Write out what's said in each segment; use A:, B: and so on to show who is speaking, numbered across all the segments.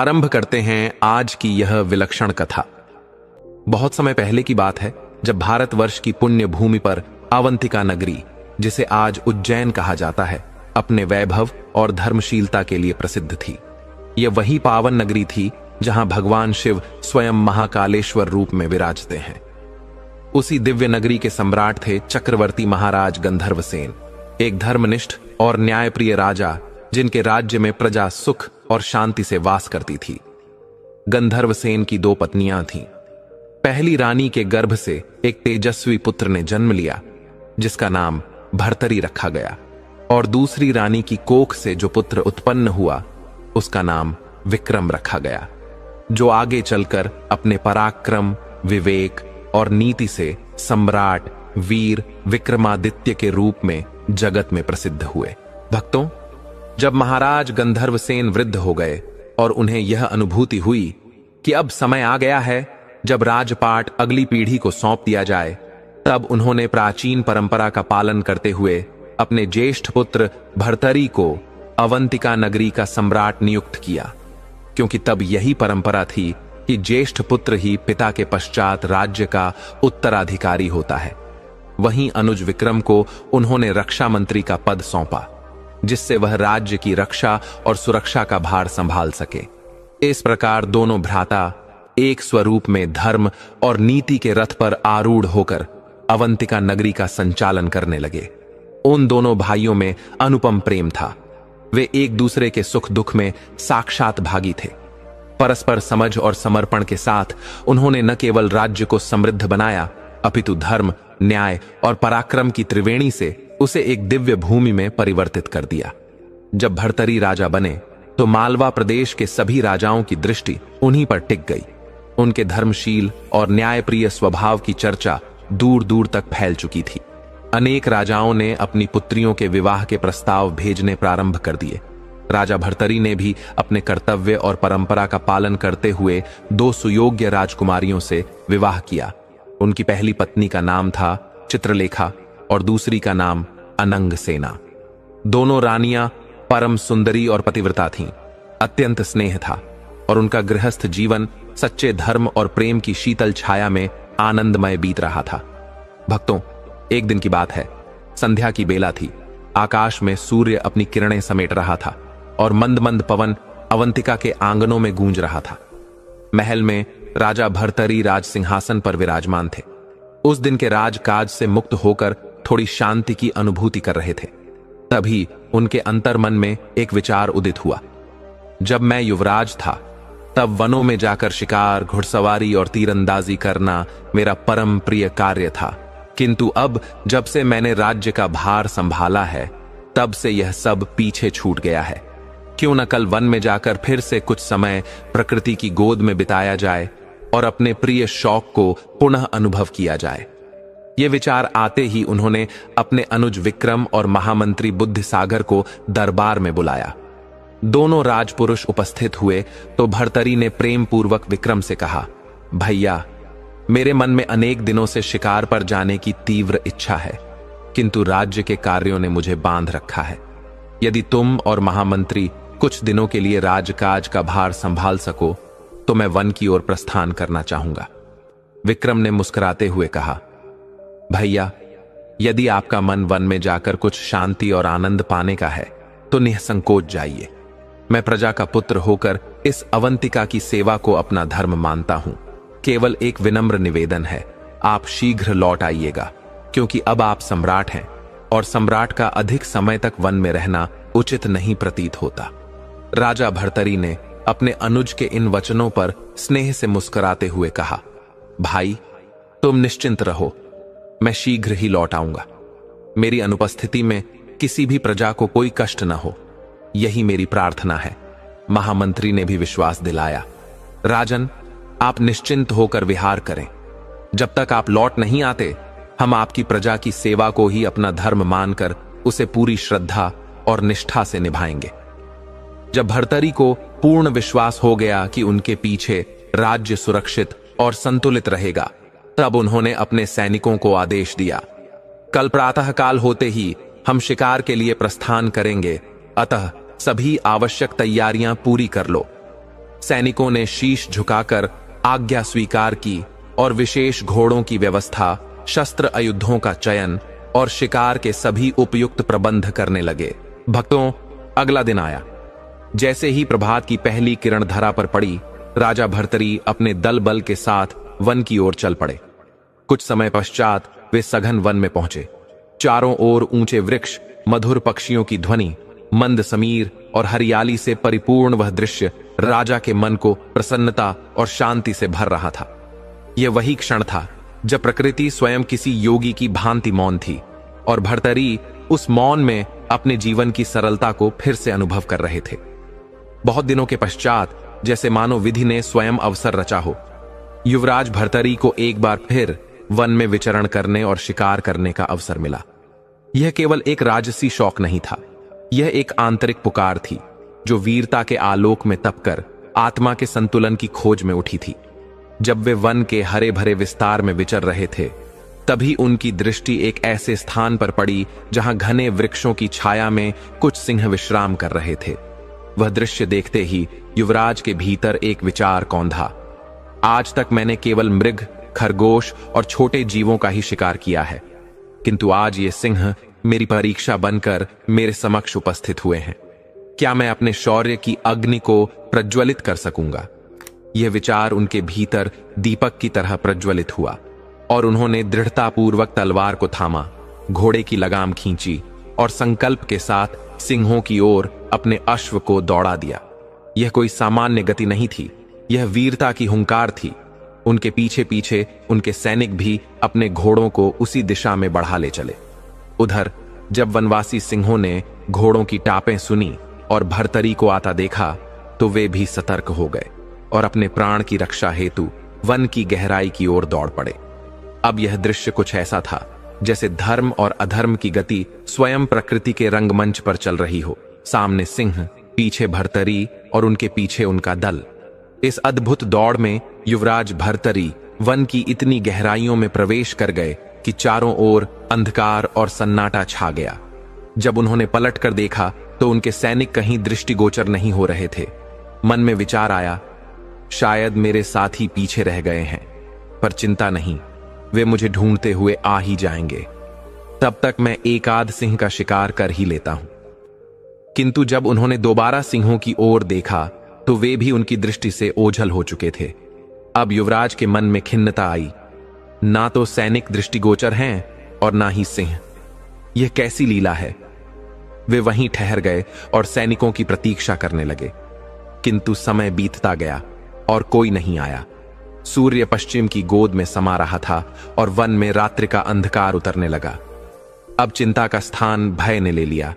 A: आरंभ करते हैं आज की यह विलक्षण कथा। बहुत समय पहले की बात है, जब भारतवर्ष की पुण्य भूमि पर अवंतिका नगरी, जिसे आज उज्जैन कहा जाता है, अपने वैभव और धर्मशीलता के लिए प्रसिद्ध थी। यह वही पावन नगरी थी जहां भगवान शिव स्वयं महाकालेश्वर रूप में विराजते हैं। उसी दिव्य नगरी के सम्राट थे चक्रवर्ती महाराज गंधर्वसेन, एक धर्मनिष्ठ और न्यायप्रिय राजा जिनके राज्य में प्रजा सुख और शांति से वास करती थी। गंधर्वसेन की 2 पत्नियां थीं। पहली रानी के गर्भ से एक तेजस्वी पुत्र ने जन्म लिया, जिसका नाम भर्तरी रखा गया, और दूसरी रानी की कोख से जो पुत्र उत्पन्न हुआ, उसका नाम विक्रम रखा गया, जो आगे चलकर अपने पराक्रम, विवेक और नीति से सम्राट वीर विक्रमादित्य के रूप में जगत में प्रसिद्ध हुए। भक्तों, जब महाराज गंधर्वसेन वृद्ध हो गए और उन्हें यह अनुभूति हुई कि अब समय आ गया है जब राजपाट अगली पीढ़ी को सौंप दिया जाए, तब उन्होंने प्राचीन परंपरा का पालन करते हुए अपने ज्येष्ठ पुत्र भर्तरी को अवंतिका नगरी का सम्राट नियुक्त किया, क्योंकि तब यही परंपरा थी कि ज्येष्ठ पुत्र ही पिता के पश्चात राज्य का उत्तराधिकारी होता है। वहीं अनुज विक्रम को उन्होंने रक्षा मंत्री का पद सौंपा, जिससे वह राज्य की रक्षा और सुरक्षा का भार संभाल सके। इस प्रकार दोनों भ्राता एक स्वरूप में धर्म और नीति के रथ पर आरूढ़ होकर अवंतिका नगरी का संचालन करने लगे। उन दोनों भाइयों में अनुपम प्रेम था। वे एक दूसरे के सुख दुख में साक्षात भागी थे। परस्पर समझ और समर्पण के साथ उन्होंने न केवल राज्य को समृद्ध बनाया, अपितु धर्म, न्याय और पराक्रम की त्रिवेणी से उसे एक दिव्य भूमि में परिवर्तित कर दिया। जब भर्तरी राजा बने तो मालवा प्रदेश के सभी राजाओं की दृष्टि उन्हीं पर टिक गई। उनके धर्मशील और न्यायप्रिय स्वभाव की चर्चा दूर दूर तक फैल चुकी थी। अनेक राजाओं ने अपनी पुत्रियों के विवाह के प्रस्ताव भेजने प्रारंभ कर दिए। राजा भर्तरी ने भी अपने कर्तव्य और परंपरा का पालन करते हुए 2 सुयोग्य राजकुमारियों से विवाह किया। उनकी पहली पत्नी का नाम था चित्रलेखा और दूसरी का नाम अनंगसेना। दोनों रानियां परम सुंदरी और पतिव्रता थीं। अत्यंत स्नेह था और उनका गृहस्थ जीवन सच्चे धर्म और प्रेम की शीतल छाया में आनंदमय बीत रहा था। भक्तों, एक दिन की बात है। संध्या की बेला थी। आकाश में सूर्य अपनी किरणें समेट रहा था और मंद मंद पवन अवंतिका के आंगनों में गूंज रहा था। महल में राजा भर्तरी राज सिंहासन पर विराजमान थे। उस दिन के राजकाज से मुक्त होकर थोड़ी शांति की अनुभूति कर रहे थे। तभी उनके अंतर्मन में एक विचार उदित हुआ। जब मैं युवराज था, तब वनों में जाकर शिकार, घुड़सवारी और तीरंदाजी करना मेरा परम प्रिय कार्य था, किंतु अब जब से मैंने राज्य का भार संभाला है, तब से यह सब पीछे छूट गया है। क्यों न कल वन में जाकर फिर से कुछ समय प्रकृति की गोद में बिताया जाए और अपने प्रिय शौक को पुनः अनुभव किया जाए। ये विचार आते ही उन्होंने अपने अनुज विक्रम और महामंत्री बुद्धिसागर को दरबार में बुलाया। दोनों राजपुरुष उपस्थित हुए तो भर्तरी ने प्रेम पूर्वक विक्रम से कहा, भैया, मेरे मन में अनेक दिनों से शिकार पर जाने की तीव्र इच्छा है, किंतु राज्य के कार्यों ने मुझे बांध रखा है। यदि तुम और महामंत्री कुछ दिनों के लिए राजकाज का भार संभाल सको तो मैं वन की ओर प्रस्थान करना चाहूंगा। विक्रम ने मुस्कुराते हुए कहा, भैया, यदि आपका मन वन में जाकर कुछ शांति और आनंद पाने का है तो निसंकोच जाइए। मैं प्रजा का पुत्र होकर इस अवंतिका की सेवा को अपना धर्म मानता हूं। केवल एक विनम्र निवेदन है, आप शीघ्र लौट आइएगा, क्योंकि अब आप सम्राट हैं और सम्राट का अधिक समय तक वन में रहना उचित नहीं प्रतीत होता। राजा भर्तरी ने अपने अनुज के इन वचनों पर स्नेह से मुस्कुराते हुए कहा, भाई, तुम निश्चिंत रहो, मैं शीघ्र ही लौट आऊंगा। मेरी अनुपस्थिति में किसी भी प्रजा को कोई कष्ट न हो, यही मेरी प्रार्थना है। महामंत्री ने भी विश्वास दिलाया, राजन, आप निश्चिंत होकर विहार करें। जब तक आप लौट नहीं आते, हम आपकी प्रजा की सेवा को ही अपना धर्म मानकर उसे पूरी श्रद्धा और निष्ठा से निभाएंगे। जब भर्तरी को पूर्ण विश्वास हो गया कि उनके पीछे राज्य सुरक्षित और संतुलित रहेगा, तब उन्होंने अपने सैनिकों को आदेश दिया, कल प्रातःकाल होते ही हम शिकार के लिए प्रस्थान करेंगे, अतः सभी आवश्यक तैयारियां पूरी कर लो। सैनिकों ने शीश झुकाकर आज्ञा स्वीकार की और विशेष घोड़ों की व्यवस्था, शस्त्र आयुधों का चयन और शिकार के सभी उपयुक्त प्रबंध करने लगे। भक्तों, अगला दिन आया। जैसे ही प्रभात की पहली किरण धरा पर पड़ी, राजा भर्तरी अपने दल बल के साथ वन की ओर चल पड़े। कुछ समय पश्चात वे सघन वन में पहुंचे। चारों ओर ऊंचे वृक्ष, मधुर पक्षियों की ध्वनि, मंद समीर और हरियाली से परिपूर्ण वह दृश्य राजा के मन को प्रसन्नता और शांति से भर रहा था। यह वही क्षण था जब प्रकृति स्वयं किसी योगी की भांति मौन थी और भर्तरी उस मौन में अपने जीवन की सरलता को फिर से अनुभव कर रहे थे। बहुत दिनों के पश्चात, जैसे मानो विधि ने स्वयं अवसर रचा हो, युवराज भर्तरी को एक बार फिर वन में विचरण करने और शिकार करने का अवसर मिला। यह केवल एक राजसी शौक नहीं था, यह एक आंतरिक पुकार थी जो वीरता के आलोक में तपकर आत्मा के संतुलन की खोज में उठी थी। जब वे वन के हरे भरे विस्तार में विचर रहे थे, तभी उनकी दृष्टि एक ऐसे स्थान पर पड़ी जहां घने वृक्षों की छाया में कुछ सिंह विश्राम कर रहे थे। वह दृश्य देखते ही युवराज के भीतर एक विचार कौंधा। आज तक मैंने केवल मृग, खरगोश और छोटे जीवों का ही शिकार किया है, किंतु आज ये सिंह मेरी परीक्षा बनकर मेरे समक्ष उपस्थित हुए हैं। क्या मैं अपने शौर्य की अग्नि को प्रज्वलित कर सकूंगा? यह विचार उनके भीतर दीपक की तरह प्रज्वलित हुआ और उन्होंने दृढ़तापूर्वक तलवार को थामा, घोड़े की लगाम खींची और संकल्प के साथ सिंहों की ओर अपने अश्व को दौड़ा दिया। यह कोई सामान्य गति नहीं थी, यह वीरता की हुंकार थी। उनके पीछे पीछे उनके सैनिक भी अपने घोड़ों को उसी दिशा में बढ़ा ले चले। उधर जब वनवासी सिंहों ने घोड़ों की टापें सुनी और भर्तरी को आता देखा, तो वे भी सतर्क हो गए और अपने प्राण की रक्षा हेतु वन की गहराई की ओर दौड़ पड़े। अब यह दृश्य कुछ ऐसा था जैसे धर्म और अधर्म की गति स्वयं प्रकृति के रंगमंच पर चल रही हो। सामने सिंह, पीछे भर्तरी और उनके पीछे उनका दल। इस अद्भुत दौड़ में युवराज भर्तरी वन की इतनी गहराइयों में प्रवेश कर गए कि चारों ओर अंधकार और सन्नाटा छा गया। जब उन्होंने पलट कर देखा तो उनके सैनिक कहीं दृष्टिगोचर नहीं हो रहे थे। मन में विचार आया, शायद मेरे साथी पीछे रह गए हैं, पर चिंता नहीं, वे मुझे ढूंढते हुए आ ही जाएंगे। तब तक मैं एक आध सिंह का शिकार कर ही लेता हूं। किंतु जब उन्होंने दोबारा सिंहों की ओर देखा तो वे भी उनकी दृष्टि से ओझल हो चुके थे। अब युवराज के मन में खिन्नता आई। ना तो सैनिक दृष्टिगोचर हैं और ना ही सिंह। यह कैसी लीला है? वे वहीं ठहर गए और सैनिकों की प्रतीक्षा करने लगे। किंतु समय बीतता गया और कोई नहीं आया। सूर्य पश्चिम की गोद में समा रहा था और वन में रात्रि का अंधकार उतरने लगा। अब चिंता का स्थान भय ने ले लिया।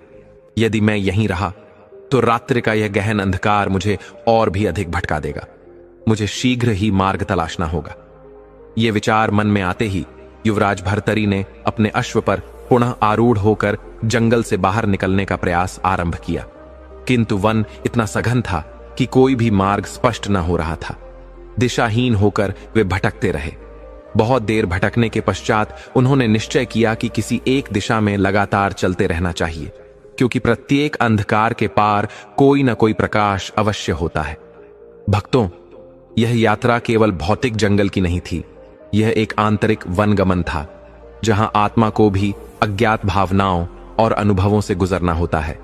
A: यदि मैं यहीं रहा तो रात्रि का यह गहन अंधकार मुझे और भी अधिक भटका देगा। मुझे शीघ्र ही मार्ग तलाशना होगा। यह विचार मन में आते ही युवराज भर्तरी ने अपने अश्व पर पुनः आरूढ़ होकर जंगल से बाहर निकलने का प्रयास आरंभ किया। किंतु वन इतना सघन था कि कोई भी मार्ग स्पष्ट न हो रहा था। दिशाहीन होकर वे भटकते रहे। बहुत देर भटकने के पश्चात उन्होंने निश्चय किया कि किसी एक दिशा में लगातार चलते रहना चाहिए, क्योंकि प्रत्येक अंधकार के पार कोई न कोई प्रकाश अवश्य होता है। भक्तों, यह यात्रा केवल भौतिक जंगल की नहीं थी, यह एक आंतरिक वनगमन था, जहां आत्मा को भी अज्ञात भावनाओं और अनुभवों से गुजरना होता है।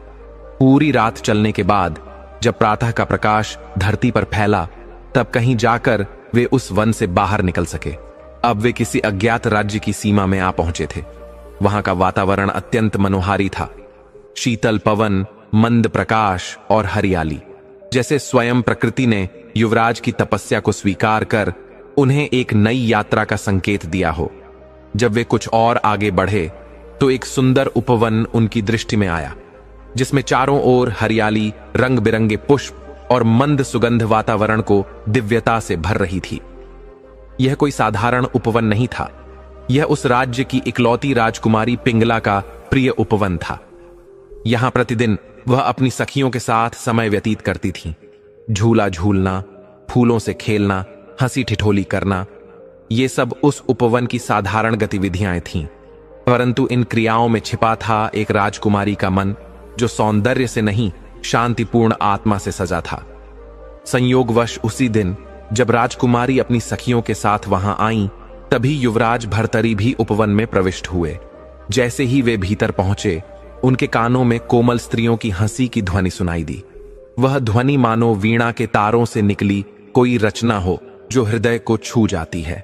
A: पूरी रात चलने के बाद जब प्रातः का प्रकाश धरती पर फैला, तब कहीं जाकर वे उस वन से बाहर निकल सके। अब वे किसी अज्ञात राज्य की सीमा में आ पहुंचे थे। वहां का वातावरण अत्यंत मनोहारी था। शीतल पवन, मंद प्रकाश और हरियाली, जैसे स्वयं प्रकृति ने युवराज की तपस्या को स्वीकार कर उन्हें एक नई यात्रा का संकेत दिया हो। जब वे कुछ और आगे बढ़े तो एक सुंदर उपवन उनकी दृष्टि में आया, जिसमें चारों ओर हरियाली, रंग बिरंगे पुष्प और मंद सुगंध वातावरण को दिव्यता से भर रही थी। यह कोई साधारण उपवन नहीं था, यह उस राज्य की इकलौती राजकुमारी पिंगला का प्रिय उपवन था। यहां प्रतिदिन वह अपनी सखियों के साथ समय व्यतीत करती थीं। झूला झूलना, फूलों से खेलना, हंसी ठिठोली करना, ये सब उस उपवन की साधारण गतिविधियां थीं। परंतु इन क्रियाओं में छिपा था एक राजकुमारी का मन, जो सौंदर्य से नहीं, शांतिपूर्ण आत्मा से सजा था। संयोगवश उसी दिन जब राजकुमारी अपनी सखियों के साथ वहां आईं, तभी युवराज भर्तरी भी उपवन में प्रविष्ट हुए। जैसे ही वे भीतर पहुंचे, उनके कानों में कोमल स्त्रियों की हंसी की ध्वनि सुनाई दी। वह ध्वनि मानो वीणा के तारों से निकली कोई रचना हो जो हृदय को छू जाती है।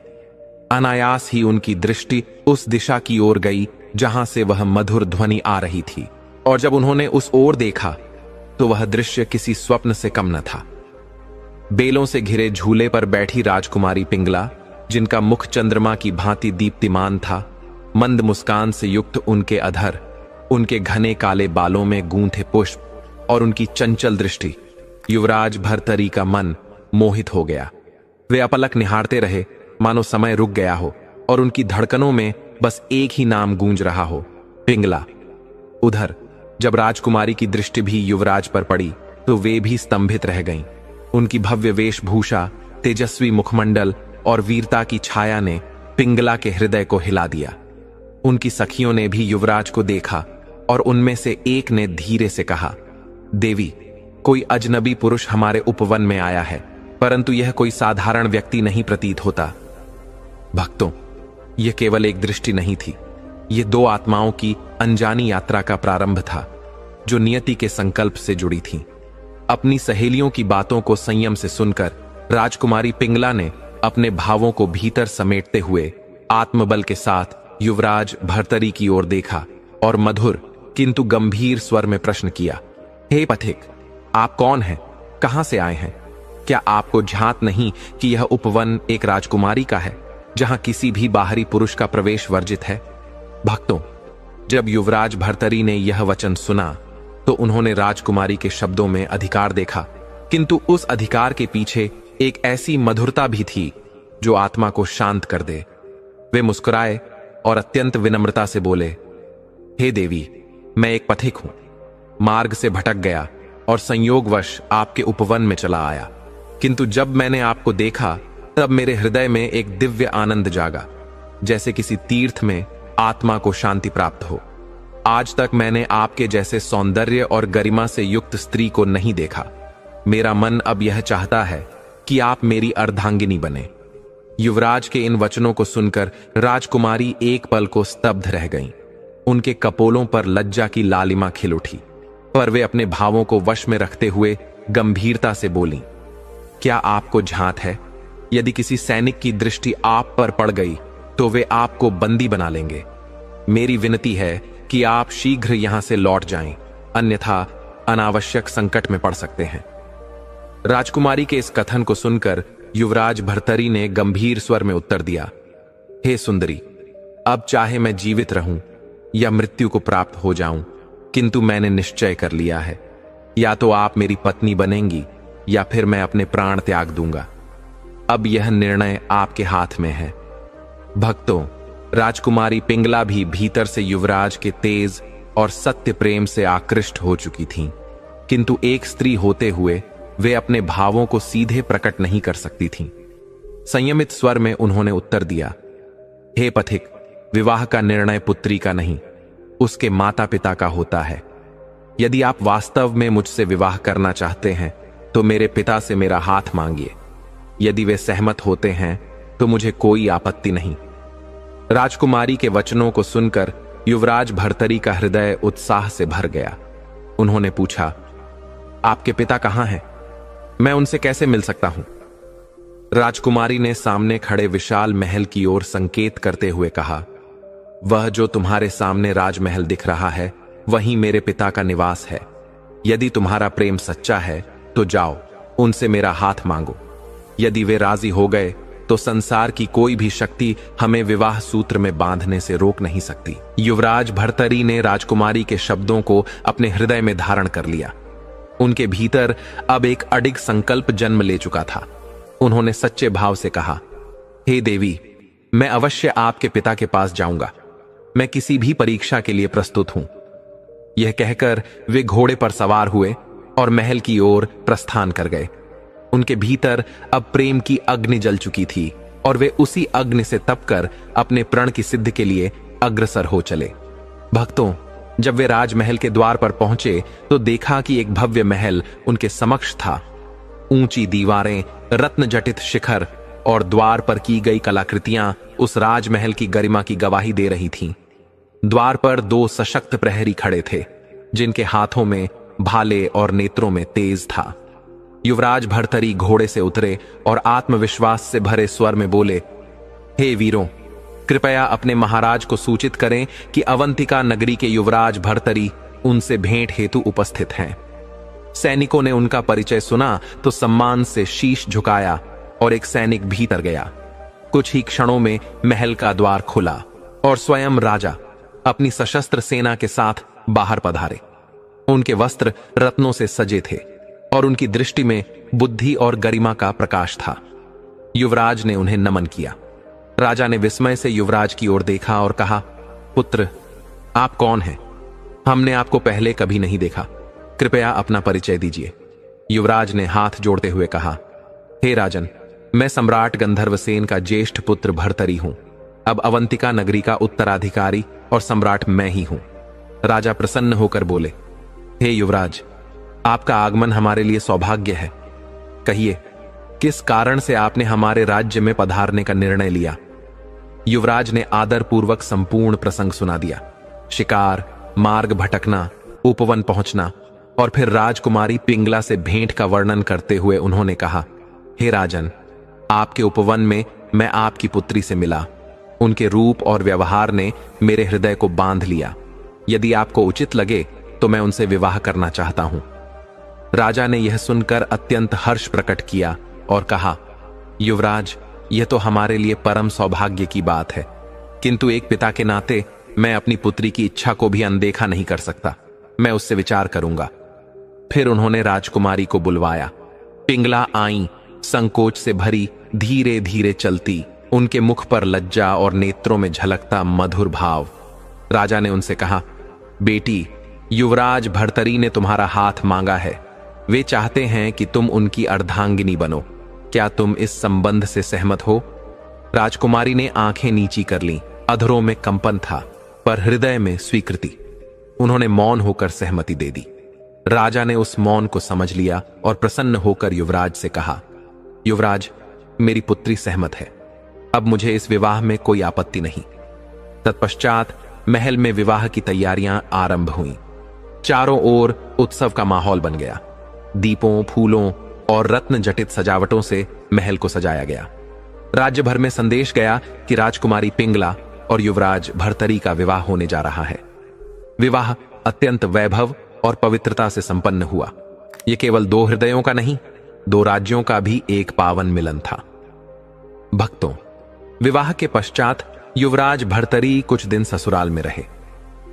A: अनायास ही उनकी दृष्टि उस दिशा की ओर गई जहां से वह मधुर ध्वनि आ रही थी, और जब उन्होंने उस ओर देखा तो वह दृश्य किसी स्वप्न से कम न था। बेलों से घिरे झूले पर बैठी राजकुमारी पिंगला, जिनका मुख चंद्रमा की भांति दीप्तिमान था, मंद मुस्कान से युक्त उनके अधर, उनके घने काले बालों में गूंथे पुष्प और उनकी चंचल दृष्टि, युवराज भर्तरी का मन मोहित हो गया। वे अपलक निहारते रहे, मानो समय रुक गया हो और उनकी धड़कनों में बस एक ही नाम गूंज रहा हो, पिंगला। उधर जब राजकुमारी की दृष्टि भी युवराज पर पड़ी तो वे भी स्तंभित रह गईं। उनकी भव्य वेशभूषा, तेजस्वी मुखमंडल और वीरता की छाया ने पिंगला के हृदय को हिला दिया। उनकी सखियों ने भी युवराज को देखा और उनमें से एक ने धीरे से कहा, देवी, कोई अजनबी पुरुष हमारे उपवन में आया है, परंतु यह कोई साधारण व्यक्ति नहीं प्रतीत होता। भक्तों, यह केवल एक दृष्टि नहीं थी, ये दो आत्माओं की अनजानी यात्रा का प्रारंभ था, जो नियति के संकल्प से जुड़ी थीं। अपनी सहेलियों की बातों को संयम से सुनकर राजकुमारी पिंगला ने अपने भावों को भीतर समेटते हुए आत्मबल के साथ युवराज भर्तरी की ओर देखा और मधुर किंतु गंभीर स्वर में प्रश्न किया, हे पथिक, आप कौन हैं? कहां से आए हैं? क्या आपको झांत नहीं कि यह उपवन एक राजकुमारी का है, जहां किसी भी बाहरी पुरुष का प्रवेश वर्जित है? भक्तों, जब युवराज भर्तरी ने यह वचन सुना तो उन्होंने राजकुमारी के शब्दों में अधिकार देखा, किंतु उस अधिकार के पीछे एक ऐसी मधुरता भी थी जो आत्मा को शांत कर दे। वे मुस्कुराए और अत्यंत विनम्रता से बोले, हे देवी, मैं एक पथिक हूं, मार्ग से भटक गया और संयोगवश आपके उपवन में चला आया, किंतु जब मैंने आपको देखा तब मेरे हृदय में एक दिव्य आनंद जागा, जैसे किसी तीर्थ में आत्मा को शांति प्राप्त हो। आज तक मैंने आपके जैसे सौंदर्य और गरिमा से युक्त स्त्री को नहीं देखा। मेरा मन अब यह चाहता है कि आप मेरी अर्धांगिनी बने। युवराज के इन वचनों को सुनकर राजकुमारी एक पल को स्तब्ध रह गईं। उनके कपोलों पर लज्जा की लालिमा खिल उठी, पर वे अपने भावों को वश में रखते हुए गंभीरता से बोलीं, क्या आपको झांत है? यदि किसी सैनिक की दृष्टि आप पर पड़ गई तो वे आपको बंदी बना लेंगे। मेरी विनती है कि आप शीघ्र यहां से लौट जाएं, अन्यथा अनावश्यक संकट में पड़ सकते हैं। राजकुमारी के इस कथन को सुनकर युवराज भर्तरी ने गंभीर स्वर में उत्तर दिया, हे सुंदरी, अब चाहे मैं जीवित रहूं या मृत्यु को प्राप्त हो जाऊं, किंतु मैंने निश्चय कर लिया है, या तो आप मेरी पत्नी बनेंगी या फिर मैं अपने प्राण त्याग दूंगा। अब यह निर्णय आपके हाथ में है। भक्तों, राजकुमारी पिंगला भी भीतर से युवराज के तेज और सत्य प्रेम से आकृष्ट हो चुकी थीं, किंतु एक स्त्री होते हुए वे अपने भावों को सीधे प्रकट नहीं कर सकती थीं। संयमित स्वर में उन्होंने उत्तर दिया, हे पथिक, विवाह का निर्णय पुत्री का नहीं, उसके माता पिता का होता है। यदि आप वास्तव में मुझसे विवाह करना चाहते हैं तो मेरे पिता से मेरा हाथ मांगिए। यदि वे सहमत होते हैं तो मुझे कोई आपत्ति नहीं। राजकुमारी के वचनों को सुनकर युवराज भर्तरी का हृदय उत्साह से भर गया। उन्होंने पूछा, आपके पिता कहां हैं? मैं उनसे कैसे मिल सकता हूं? राजकुमारी ने सामने खड़े विशाल महल की ओर संकेत करते हुए कहा, वह जो तुम्हारे सामने राजमहल दिख रहा है वहीं मेरे पिता का निवास है। यदि तुम्हारा प्रेम सच्चा है तो जाओ, उनसे मेरा हाथ मांगो। यदि वे राजी हो गए तो संसार की कोई भी शक्ति हमें विवाह सूत्र में बांधने से रोक नहीं सकती। युवराज भर्तरी ने राजकुमारी के शब्दों को अपने हृदय में धारण कर लिया। उनके भीतर अब एक अडिग संकल्प जन्म ले चुका था। उन्होंने सच्चे भाव से कहा, हे देवी, मैं अवश्य आपके पिता के पास जाऊंगा। मैं किसी भी परीक्षा के लिए प्रस्तुत हूं। यह कहकर वे घोड़े पर सवार हुए और महल की ओर प्रस्थान कर गए। उनके भीतर अब प्रेम की अग्नि जल चुकी थी और वे उसी अग्नि से तपकर अपने प्रण की सिद्धि के लिए अग्रसर हो चले। भक्तों, जब वे राजमहल के द्वार पर पहुंचे तो देखा कि एक भव्य महल उनके समक्ष था। ऊंची दीवारें, रत्न जटित शिखर और द्वार पर की गई कलाकृतियां उस राजमहल की गरिमा की गवाही दे रही थीं। द्वार पर 2 सशक्त प्रहरी खड़े थे, जिनके हाथों में भाले और नेत्रों में तेज था। युवराज भर्तरी घोड़े से उतरे और आत्मविश्वास से भरे स्वर में बोले, हे वीरों, कृपया अपने महाराज को सूचित करें कि अवंतिका नगरी के युवराज भर्तरी उनसे भेंट हेतु उपस्थित हैं। सैनिकों ने उनका परिचय सुना तो सम्मान से शीश झुकाया और एक सैनिक भीतर गया। कुछ ही क्षणों में महल का द्वार खुला और स्वयं राजा अपनी सशस्त्र सेना के साथ बाहर पधारे। उनके वस्त्र रत्नों से सजे थे और उनकी दृष्टि में बुद्धि और गरिमा का प्रकाश था। युवराज ने उन्हें नमन किया। राजा ने विस्मय से युवराज की ओर देखा और कहा, पुत्र, आप कौन हैं? हमने आपको पहले कभी नहीं देखा। कृपया अपना परिचय दीजिए। युवराज ने हाथ जोड़ते हुए कहा, हे राजन, मैं सम्राट गंधर्वसेन का ज्येष्ठ पुत्र भर्तरी हूं। अब अवंतिका नगरी का उत्तराधिकारी और सम्राट मैं ही हूं। राजा प्रसन्न होकर बोले, हे युवराज, आपका आगमन हमारे लिए सौभाग्य है। कहिए, किस कारण से आपने हमारे राज्य में पधारने का निर्णय लिया? युवराज ने आदरपूर्वक संपूर्ण प्रसंग सुना दिया। शिकार, मार्ग भटकना, उपवन पहुंचना और फिर राजकुमारी पिंगला से भेंट का वर्णन करते हुए उन्होंने कहा, हे राजन, आपके उपवन में मैं आपकी पुत्री से मिला। उनके रूप और व्यवहार ने मेरे हृदय को बांध लिया। यदि आपको उचित लगे तो मैं उनसे विवाह करना चाहता हूं। राजा ने यह सुनकर अत्यंत हर्ष प्रकट किया और कहा, युवराज, यह तो हमारे लिए परम सौभाग्य की बात है, किंतु एक पिता के नाते मैं अपनी पुत्री की इच्छा को भी अनदेखा नहीं कर सकता। मैं उससे विचार करूंगा। फिर उन्होंने राजकुमारी को बुलवाया। पिंगला आई, संकोच से भरी, धीरे धीरे चलती, उनके मुख पर लज्जा और नेत्रों में झलकता मधुर भाव। राजा ने उनसे कहा, बेटी, युवराज भर्तरी ने तुम्हारा हाथ मांगा है। वे चाहते हैं कि तुम उनकी अर्धांगिनी बनो। क्या तुम इस संबंध से सहमत हो? राजकुमारी ने आंखें नीची कर लीं। अधरों में कंपन था, पर हृदय में स्वीकृति। उन्होंने मौन होकर सहमति दे दी। राजा ने उस मौन को समझ लिया और प्रसन्न होकर युवराज से कहा, युवराज, मेरी पुत्री सहमत है। अब मुझे इस विवाह में कोई आपत्ति नहीं। तत्पश्चात महल में विवाह की तैयारियां आरंभ हुईं। चारों ओर उत्सव का माहौल बन गया। दीपों, फूलों और रत्न जटित सजावटों से महल को सजाया गया। राज्य भर में संदेश गया कि राजकुमारी पिंगला और युवराज भर्तरी का विवाह होने जा रहा है। विवाह अत्यंत वैभव और पवित्रता से संपन्न हुआ। यह केवल 2 हृदयों का नहीं, 2 राज्यों का भी एक पावन मिलन था। भक्तों, विवाह के पश्चात युवराज भर्तरी कुछ दिन ससुराल में रहे।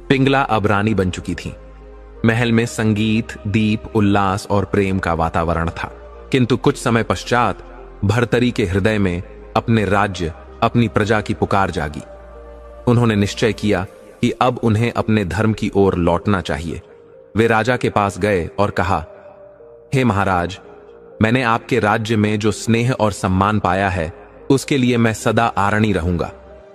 A: पिंगला अब रानी बन चुकी थी। महल में संगीत, दीप, उल्लास और प्रेम का वातावरण था। किंतु कुछ समय पश्चात भर्तरी के हृदय में अपने राज्य, अपनी प्रजा की पुकार जागी। उन्होंने निश्चय किया कि अब उन्हें अपने धर्म की ओर लौटना चाहिए। वे राजा के पास गए और कहा, हे महाराज, मैंने आपके राज्य में जो स्नेह और सम्मान पाया है उसके लिए मैं सदा आरणी रहूंगा,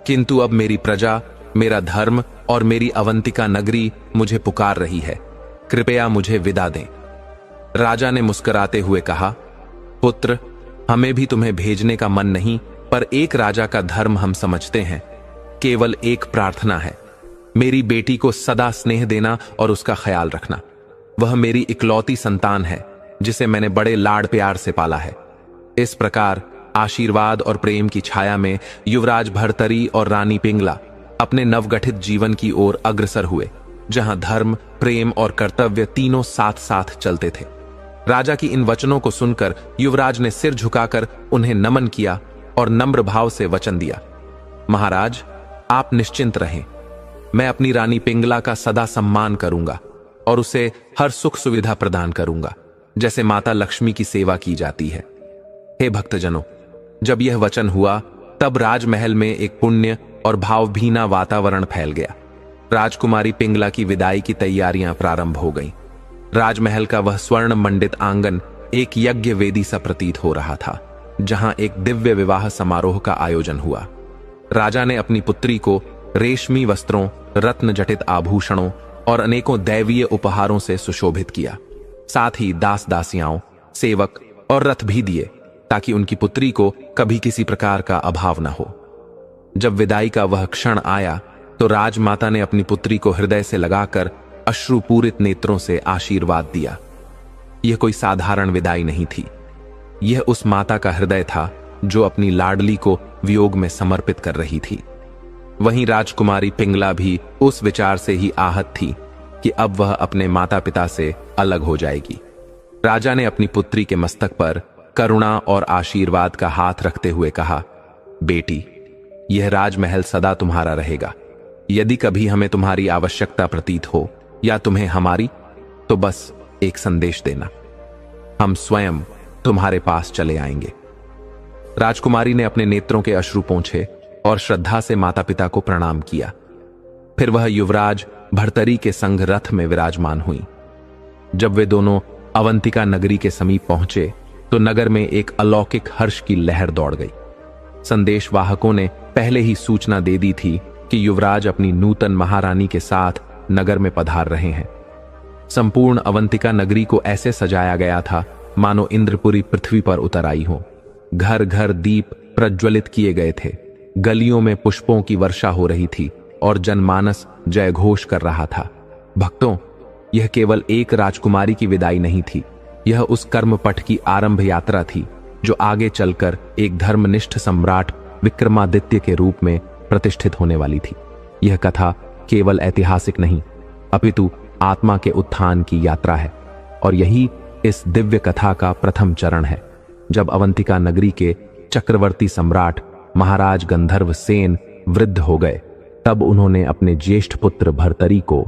A: किंतु अब मेरी प्रजा, मेरा धर्म और मेरी अवंतिका नगरी मुझे पुकार रही है। कृपया मुझे विदा दें। राजा ने मुस्कुराते हुए कहा, पुत्र, हमें भी तुम्हें भेजने का मन नहीं, पर एक राजा का धर्म हम समझते हैं। केवल एक प्रार्थना है, मेरी बेटी को सदा स्नेह देना और उसका ख्याल रखना। वह मेरी इकलौती संतान है, जिसे मैंने बड़े लाड़ प्यार से पाला है। इस प्रकार आशीर्वाद और प्रेम की छाया में युवराज भर्तरी और रानी पिंगला अपने नवगठित जीवन की ओर अग्रसर हुए, जहां धर्म, प्रेम और कर्तव्य तीनों साथ साथ चलते थे। राजा की इन वचनों को सुनकर युवराज ने सिर झुकाकर उन्हें नमन किया और नम्र भाव से वचन दिया, महाराज, आप निश्चिंत रहें। मैं अपनी रानी पिंगला का सदा सम्मान करूंगा और उसे हर सुख सुविधा प्रदान करूंगा, जैसे माता लक्ष्मी की सेवा की जाती है। हे भक्तजनों, जब यह वचन हुआ तब राजमहल में एक पुण्य और भावभीना वातावरण फैल गया। राजकुमारी पिंगला की विदाई की तैयारियां प्रारंभ हो गईं। राजमहल का वह स्वर्ण मंडित आंगन एक यज्ञ वेदी सा प्रतीत हो रहा था, जहां एक दिव्य विवाह समारोह का आयोजन हुआ। राजा ने अपनी पुत्री को रेशमी वस्त्रों, रत्न जटित आभूषणों और अनेकों दैवीय उपहारों से सुशोभित किया। साथ ही दास दासियाओं, सेवक और रथ भी दिए ताकि उनकी पुत्री को कभी किसी प्रकार का अभाव न हो। जब विदाई का वह क्षण आया तो राजमाता ने अपनी पुत्री को हृदय से लगाकर अश्रुपूरित नेत्रों से आशीर्वाद दिया। यह कोई साधारण विदाई नहीं थी, यह उस माता का हृदय था जो अपनी लाडली को वियोग में समर्पित कर रही थी। वहीं राजकुमारी पिंगला भी उस विचार से ही आहत थी कि अब वह अपने माता पिता से अलग हो जाएगी। राजा ने अपनी पुत्री के मस्तक पर करुणा और आशीर्वाद का हाथ रखते हुए कहा, बेटी, यह राजमहल सदा तुम्हारा रहेगा। यदि कभी हमें तुम्हारी आवश्यकता प्रतीत हो या तुम्हें हमारी, तो बस एक संदेश देना, हम स्वयं तुम्हारे पास चले आएंगे। राजकुमारी ने अपने नेत्रों के अश्रु पोंछे और श्रद्धा से माता पिता को प्रणाम किया। फिर वह युवराज भर्तरी के संग रथ में विराजमान हुई। जब वे दोनों अवंतिका नगरी के समीप पहुंचे तो नगर में एक अलौकिक हर्ष की लहर दौड़ गई। संदेशवाहकों ने पहले ही सूचना दे दी थी कि युवराज अपनी नूतन महारानी के साथ नगर में पधार रहे हैं। संपूर्ण अवंतिका नगरी को ऐसे सजाया गया था मानो इंद्रपुरी पृथ्वी पर उतर आई हो। घर घर दीप प्रज्वलित किए गए थे, गलियों में पुष्पों की वर्षा हो रही थी और जनमानस जय घोष कर रहा था। भक्तों, यह केवल एक राजकुमारी की विदाई नहीं थी, यह उस कर्मपठ की आरंभ यात्रा थी जो आगे चलकर एक धर्मनिष्ठ सम्राट विक्रमादित्य के रूप में प्रतिष्ठित होने वाली थी। यह कथा केवल ऐतिहासिक नहीं, अपितु आत्मा के उत्थान की यात्रा है, और यही इस दिव्य कथा का प्रथम चरण है। जब अवंतिका नगरी के चक्रवर्ती सम्राट महाराज गंधर्व सेन वृद्ध हो गए, तब उन्होंने अपने ज्येष्ठ पुत्र भर्तरी को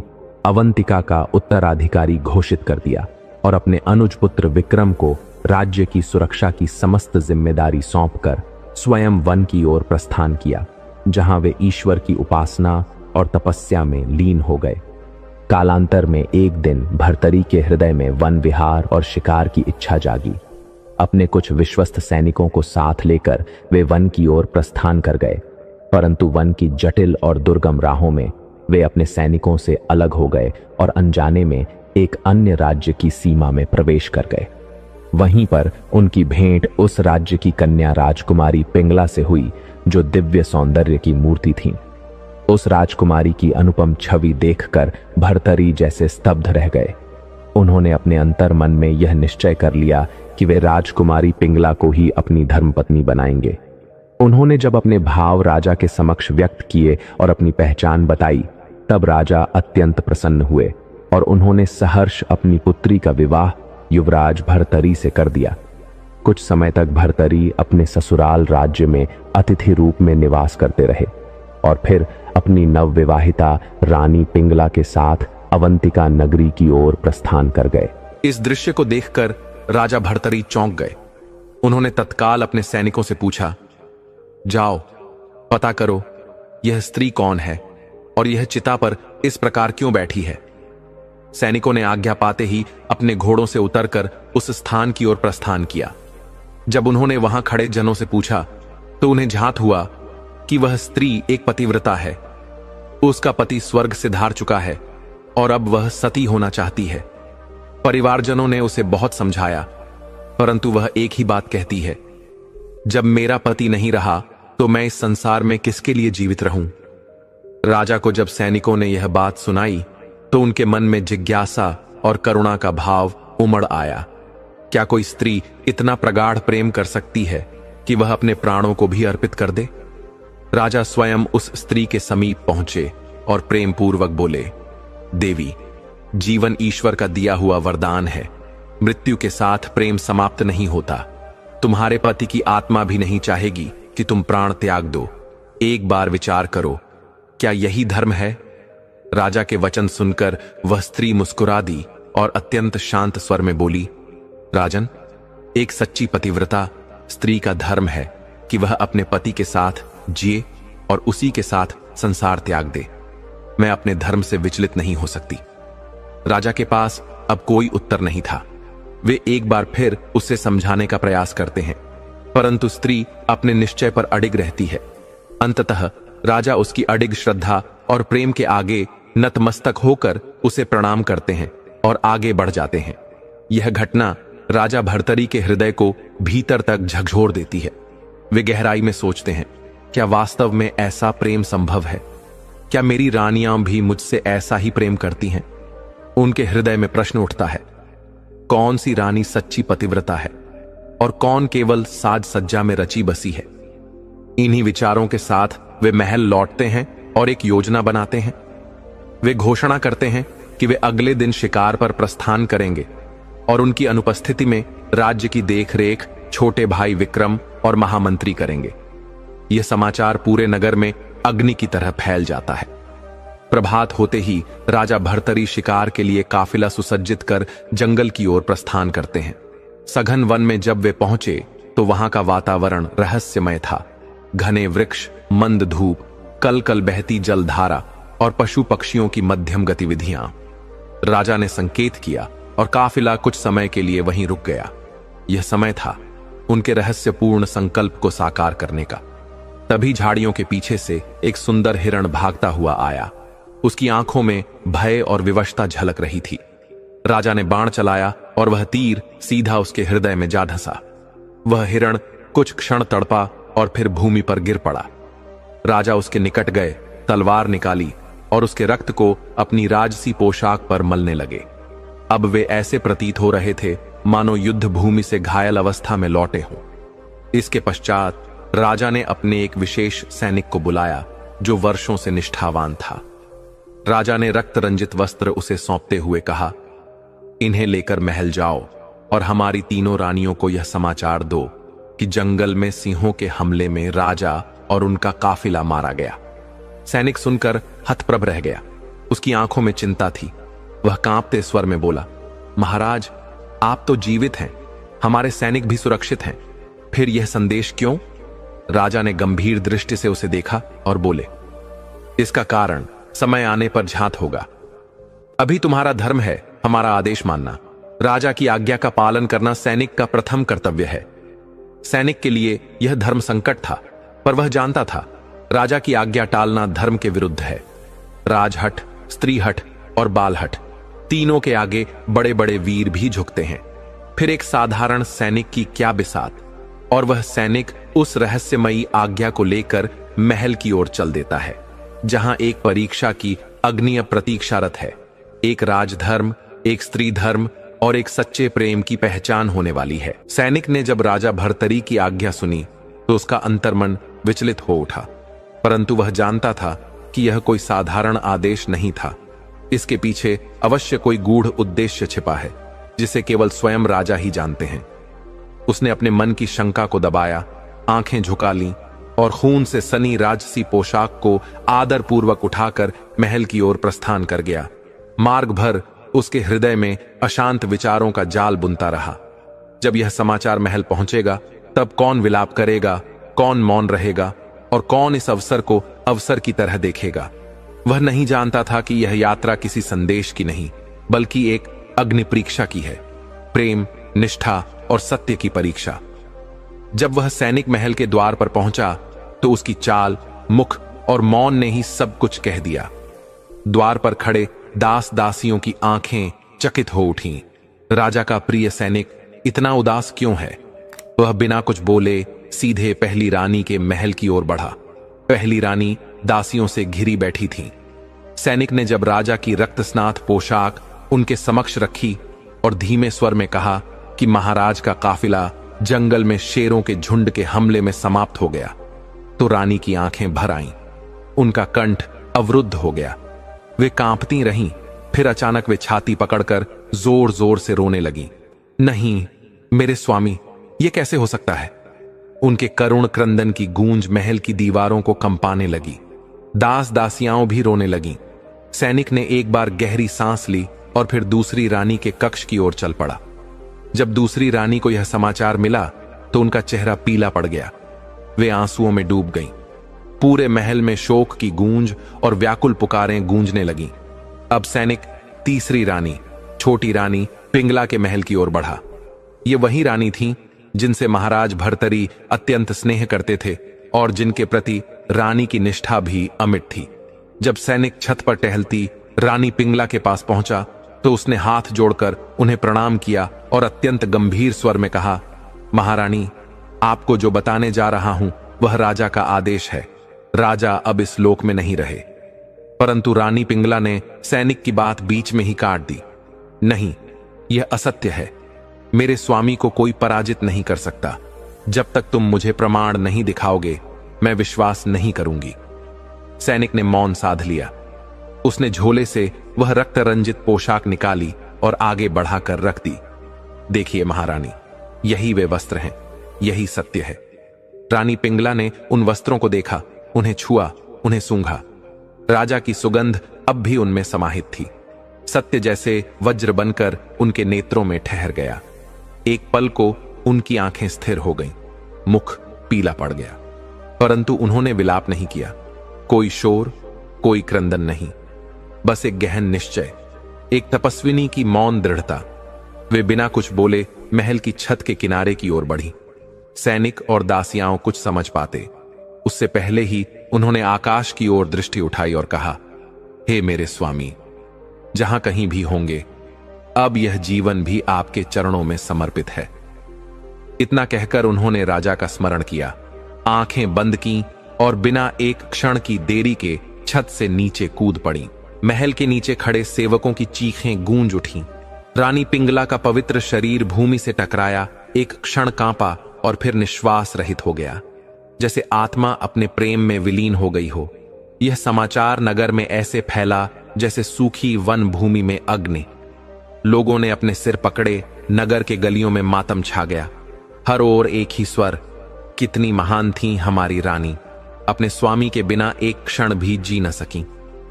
A: अवंतिका का उत्तराधिकारी घोषित कर दिया और अपने अनुज पुत्र विक्रम को राज्य की सुरक्षा की समस्त जिम्मेदारी सौंपकर स्वयं वन की ओर प्रस्थान किया, जहां वे ईश्वर की उपासना और तपस्या में लीन हो गए। कालांतर में एक दिन भर्तरी के हृदय में वन विहार और शिकार की इच्छा जागी। अपने कुछ विश्वस्त सैनिकों को साथ लेकर वे वन की ओर प्रस्थान कर गए, परंतु वन की जटिल और दुर्गम राहों में वे अपने सैनिकों से अलग हो गए और अनजाने में एक अन्य राज्य की सीमा में प्रवेश कर गए। वहीं पर उनकी भेंट उस राज्य की कन्या राजकुमारी पिंगला से हुई जो दिव्य सौंदर्य की मूर्ति थी। उस राजकुमारी की अनुपम छवि देखकर भर्तरी जैसे स्तब्ध रह गए। उन्होंने अपने अंतर मन में यह निश्चय कर लिया कि वे राजकुमारी पिंगला को ही अपनी धर्मपत्नी बनाएंगे। उन्होंने जब अपने भाव राजा के समक्ष व्यक्त किए और अपनी पहचान बताई, तब राजा अत्यंत प्रसन्न हुए और उन्होंने सहर्ष अपनी पुत्री का विवाह युवराज भर्तरी से कर दिया। कुछ समय तक भर्तरी अपने ससुराल राज्य में अतिथि रूप में निवास करते रहे और फिर अपनी नवविवाहिता रानी पिंगला के साथ अवंतिका नगरी की ओर प्रस्थान कर गए। इस दृश्य को देखकर राजा भर्तरी चौंक गए। उन्होंने तत्काल अपने सैनिकों से पूछा, जाओ पता करो यह स्त्री कौन है और यह चिता पर इस प्रकार क्यों बैठी है। सैनिकों ने आज्ञा पाते ही अपने घोड़ों से उतरकर उस स्थान की ओर प्रस्थान किया। जब उन्होंने वहां खड़े जनों से पूछा तो उन्हें झांत हुआ कि वह स्त्री एक पतिव्रता है। उसका पति स्वर्ग से धार चुका है और अब वह सती होना चाहती है। परिवारजनों ने उसे बहुत समझाया, परंतु वह एक ही बात कहती है, जब मेरा पति नहीं रहा तो मैं इस संसार में किसके लिए जीवित रहूं। राजा को जब सैनिकों ने यह बात सुनाई तो उनके मन में जिज्ञासा और करुणा का भाव उमड़ आया। क्या कोई स्त्री इतना प्रगाढ़ प्रेम कर सकती है कि वह अपने प्राणों को भी अर्पित कर दे? राजा स्वयं उस स्त्री के समीप पहुंचे और प्रेम पूर्वक बोले, देवी, जीवन ईश्वर का दिया हुआ वरदान है। मृत्यु के साथ प्रेम समाप्त नहीं होता। तुम्हारे पति की आत्मा भी नहीं चाहेगी कि तुम प्राण त्याग दो। एक बार विचार करो, क्या यही धर्म है? राजा के वचन सुनकर वह स्त्री मुस्कुरा दी और अत्यंत शांत स्वर में बोली, राजन, एक सच्ची पतिव्रता स्त्री का धर्म है कि वह अपने पति के साथ जिए और उसी के साथ संसार त्याग दे। मैं अपने धर्म से विचलित नहीं हो सकती। राजा के पास अब कोई उत्तर नहीं था। वे एक बार फिर उसे समझाने का प्रयास करते हैं, परंतु स्त्री अपने निश्चय पर अडिग रहती है। अंततः राजा उसकी अडिग श्रद्धा और प्रेम के आगे नतमस्तक होकर उसे प्रणाम करते हैं और आगे बढ़ जाते हैं। यह घटना राजा भर्तरी के हृदय को भीतर तक झकझोर देती है। वे गहराई में सोचते हैं, क्या वास्तव में ऐसा प्रेम संभव है? क्या मेरी रानियां भी मुझसे ऐसा ही प्रेम करती हैं? उनके हृदय में प्रश्न उठता है, कौन सी रानी सच्ची पतिव्रता है और कौन केवल साज सज्जा में रची बसी है? इन्हीं विचारों के साथ वे महल लौटते हैं और एक योजना बनाते हैं। वे घोषणा करते हैं कि वे अगले दिन शिकार पर प्रस्थान करेंगे और उनकी अनुपस्थिति में राज्य की देखरेख छोटे भाई विक्रम और महामंत्री करेंगे। यह समाचार पूरे नगर में अग्नि की तरह फैल जाता है। प्रभात होते ही राजा भर्तरी शिकार के लिए काफिला सुसज्जित कर जंगल की ओर प्रस्थान करते हैं। सघन वन में जब वे पहुंचे तो वहां का वातावरण रहस्यमय था। घने वृक्ष, मंद धूप, कल कल बहती जलधारा और पशु पक्षियों की मध्यम गतिविधियां। राजा ने संकेत किया और काफिला कुछ समय के लिए वहीं रुक गया। यह समय था उनके रहस्यपूर्ण संकल्प को साकार करने का। तभी झाड़ियों के पीछे से एक सुंदर हिरण भागता हुआ आया। उसकी आंखों में भय और विवशता झलक रही थी। राजा ने बाण चलाया और वह तीर सीधा उसके हृदय में जा धंसा। वह हिरण कुछ क्षण तड़पा और फिर भूमि पर गिर पड़ा। राजा उसके निकट गए, तलवार निकाली और उसके रक्त को अपनी राजसी पोशाक पर मलने लगे। अब वे ऐसे प्रतीत हो रहे थे मानो युद्ध भूमि से घायल अवस्था में लौटे हों। इसके पश्चात राजा ने अपने एक विशेष सैनिक को बुलाया जो वर्षों से निष्ठावान था। राजा ने रक्त रंजित वस्त्र उसे सौंपते हुए कहा, इन्हें लेकर महल जाओ और हमारी तीनों रानियों को यह समाचार दो कि जंगल में सिंहों के हमले में राजा और उनका काफिला मारा गया। सैनिक सुनकर हतप्रभ रह गया। उसकी आंखों में चिंता थी। वह कांपते स्वर में बोला, महाराज, आप तो जीवित हैं, हमारे सैनिक भी सुरक्षित हैं, फिर यह संदेश क्यों? राजा ने गंभीर दृष्टि से उसे देखा और बोले, इसका कारण समय आने पर ज्ञात होगा। अभी तुम्हारा धर्म है हमारा आदेश मानना। राजा की आज्ञा का पालन करना सैनिक का प्रथम कर्तव्य है। सैनिक के लिए यह धर्म संकट था, पर वह जानता था राजा की आज्ञा टालना धर्म के विरुद्ध है। राजहट, स्त्रीहट और बालहट तीनों के आगे बड़े बड़े वीर भी झुकते हैं। फिर एक साधारण सैनिक की क्या बिसात। और वह सैनिक उस रहस्यमयी आज्ञा को लेकर महल की ओर चल देता है, जहां एक परीक्षा की अग्निय प्रतीक्षारत है। एक राजधर्म, एक स्त्री धर्म और एक सच्चे प्रेम की पहचान होने वाली है। सैनिक ने जब राजा भर्तरी की आज्ञा सुनी तो उसका अंतर्मन विचलित हो उठा, परंतु वह जानता था कि यह कोई साधारण आदेश नहीं था। इसके पीछे अवश्य कोई गूढ़ उद्देश्य छिपा है, जिसे केवल स्वयं राजा ही जानते हैं। उसने अपने मन की शंका को दबाया, आंखें झुका लीं और खून से सनी राजसी पोशाक को आदरपूर्वक उठाकर महल की ओर प्रस्थान कर गया। मार्ग भर उसके हृदय में अशांत विचारों का जाल बुनता रहा। जब यह समाचार महल पहुंचेगा तब कौन विलाप करेगा, कौन मौन रहेगा और कौन इस अवसर को अवसर की तरह देखेगा। वह नहीं जानता था कि यह यात्रा किसी संदेश की नहीं, बल्कि एक अग्नि परीक्षा की है, प्रेम, निष्ठा और सत्य की परीक्षा। जब वह सैनिक महल के द्वार पर पहुंचा तो उसकी चाल, मुख और मौन ने ही सब कुछ कह दिया। द्वार पर खड़े दास दासियों की आंखें चकित हो उठीं। राजा का प्रिय सैनिक इतना उदास क्यों है? वह बिना कुछ बोले सीधे पहली रानी के महल की ओर बढ़ा। पहली रानी दासियों से घिरी बैठी थी। सैनिक ने जब राजा की रक्तस्नात पोशाक उनके समक्ष रखी और धीमे स्वर में कहा कि महाराज का काफिला जंगल में शेरों के झुंड के हमले में समाप्त हो गया, तो रानी की आंखें भर आईं। उनका कंठ अवरुद्ध हो गया। वे कांपती रहीं, फिर अचानक वे छाती पकड़कर जोर जोर से रोने लगीं। नहीं मेरे स्वामी, यह कैसे हो सकता है? उनके करुण क्रंदन की गूंज महल की दीवारों को कंपाने लगी। दास दासियां भी रोने लगीं। सैनिक ने एक बार गहरी सांस ली और फिर दूसरी रानी के कक्ष की ओर चल पड़ा। जब दूसरी रानी को यह समाचार मिला तो उनका चेहरा पीला पड़ गया। वे आंसुओं में डूब गईं। पूरे महल में शोक की गूंज और व्याकुल पुकारें गूंजने लगीं। अब सैनिक तीसरी रानी, छोटी रानी पिंगला के महल की ओर बढ़ा। ये वही रानी थीं जिनसे महाराज भर्तरी अत्यंत स्नेह करते थे और जिनके प्रति रानी की निष्ठा भी अमिट थी। जब सैनिक छत पर टहलती रानी पिंगला के पास पहुंचा तो उसने हाथ जोड़कर उन्हें प्रणाम किया और अत्यंत गंभीर स्वर में कहा, महारानी, आपको जो बताने जा रहा हूं वह राजा का आदेश है। राजा अब इस लोक में नहीं रहे। परंतु रानी पिंगला ने सैनिक की बात बीच में ही काट दी। नहीं, यह असत्य है। मेरे स्वामी को कोई पराजित नहीं कर सकता। जब तक तुम मुझे प्रमाण नहीं दिखाओगे मैं विश्वास नहीं करूंगी। सैनिक ने मौन साध लिया। उसने झोले से वह रक्त रंजित पोशाक निकाली और आगे बढ़ाकर रख दी। देखिए महारानी, यही वे वस्त्र हैं, यही सत्य है। रानी पिंगला ने उन वस्त्रों को देखा, उन्हें छुआ, उन्हें सूंघा। राजा की सुगंध अब भी उनमें समाहित थी। सत्य जैसे वज्र बनकर उनके नेत्रों में ठहर गया। एक पल को उनकी आंखें स्थिर हो गईं, मुख पीला पड़ गया, परंतु उन्होंने विलाप नहीं किया। कोई शोर, कोई क्रंदन नहीं, बस एक गहन निश्चय, एक तपस्विनी की मौन दृढ़ता। वे बिना कुछ बोले महल की छत के किनारे की ओर बढ़ी। सैनिक और दासियाओं कुछ समझ पाते उससे पहले ही उन्होंने आकाश की ओर दृष्टि उठाई और कहा, हे मेरे स्वामी, जहां कहीं भी होंगे, अब यह जीवन भी आपके चरणों में समर्पित है। इतना कहकर उन्होंने राजा का स्मरण किया, आंखें बंद की और बिना एक क्षण की देरी के छत से नीचे कूद पड़ी। महल के नीचे खड़े सेवकों की चीखें गूंज उठीं। रानी पिंगला का पवित्र शरीर भूमि से टकराया, एक क्षण कांपा और फिर निश्वास रहित हो गया, जैसे आत्मा अपने प्रेम में विलीन हो गई हो। यह समाचार नगर में ऐसे फैला जैसे सूखी वन भूमि में अग्नि। लोगों ने अपने सिर पकड़े, नगर के गलियों में मातम छा गया। हर ओर एक ही स्वर, कितनी महान थी हमारी रानी, अपने स्वामी के बिना एक क्षण भी जी न सकी।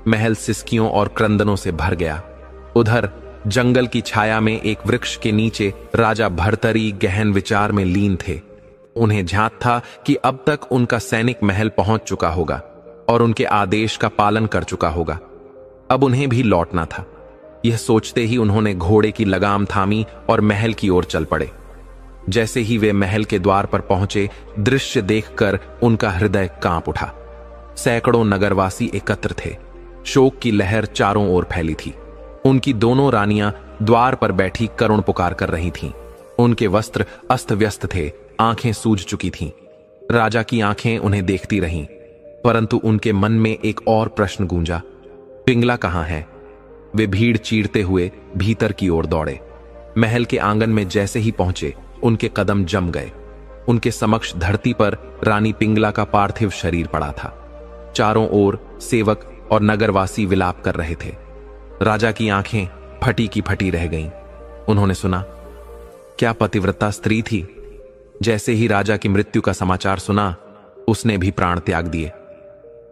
A: महल सिसकियों और क्रंदनों से भर गया। उधर जंगल की छाया में एक वृक्ष के नीचे राजा भर्तरी गहन विचार में लीन थे। उन्हें झांक था कि अब तक उनका सैनिक महल पहुंच चुका होगा और उनके आदेश का पालन कर चुका होगा। अब उन्हें भी लौटना था। यह सोचते ही उन्होंने घोड़े की लगाम थामी और महल की ओर चल पड़े। जैसे ही वे महल के द्वार पर पहुंचे, दृश्य देखकर उनका हृदय कांप उठा। सैकड़ों नगरवासी एकत्र थे। शोक की लहर चारों ओर फैली थी। उनकी दोनों रानियां द्वार पर बैठी करुण पुकार कर रही थीं। उनके वस्त्र अस्त व्यस्त थे, आंखें सूज चुकी थीं। राजा की आंखें उन्हें देखती रहीं, परंतु उनके मन में एक और प्रश्न गूंजा, पिंगला कहां है? वे भीड़ चीरते हुए भीतर की ओर दौड़े। महल के आंगन में जैसे ही पहुंचे, उनके कदम जम गए। उनके समक्ष धरती पर रानी पिंगला का पार्थिव शरीर पड़ा था। चारों ओर सेवक और नगरवासी विलाप कर रहे थे। राजा की आंखें फटी की फटी रह गईं। उन्होंने सुना, क्या पतिव्रता स्त्री थी? जैसे ही राजा की मृत्यु का समाचार सुना, उसने भी प्राण त्याग दिए।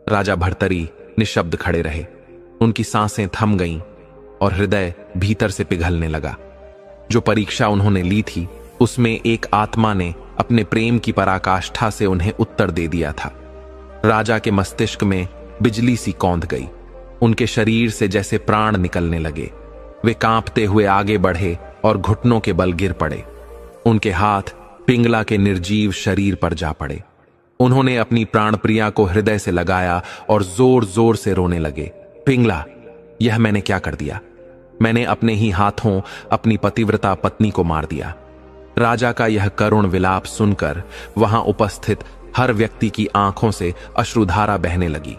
A: राजा भर्तरी निशब्द खड़े रहे। उनकी सांसें थम गईं और हृदय भीतर से पिघलने लगा। जो परीक्षा उन्होंने ली थी, उसमें एक आत्मा ने अपने प्रेम की पराकाष्ठा से उन्हें उत्तर दे दिया था। राजा के मस्तिष्क में बिजली सी कौंध गई। उनके शरीर से जैसे प्राण निकलने लगे। वे कांपते हुए आगे बढ़े और घुटनों के बल गिर पड़े। उनके हाथ पिंगला के निर्जीव शरीर पर जा पड़े। उन्होंने अपनी प्राणप्रिया को हृदय से लगाया और जोर जोर से रोने लगे। पिंगला, यह मैंने क्या कर दिया? मैंने अपने ही हाथों अपनी पतिव्रता पत्नी को मार दिया। राजा का यह करुण विलाप सुनकर वहां उपस्थित हर व्यक्ति की आंखों से अश्रुधारा बहने लगी।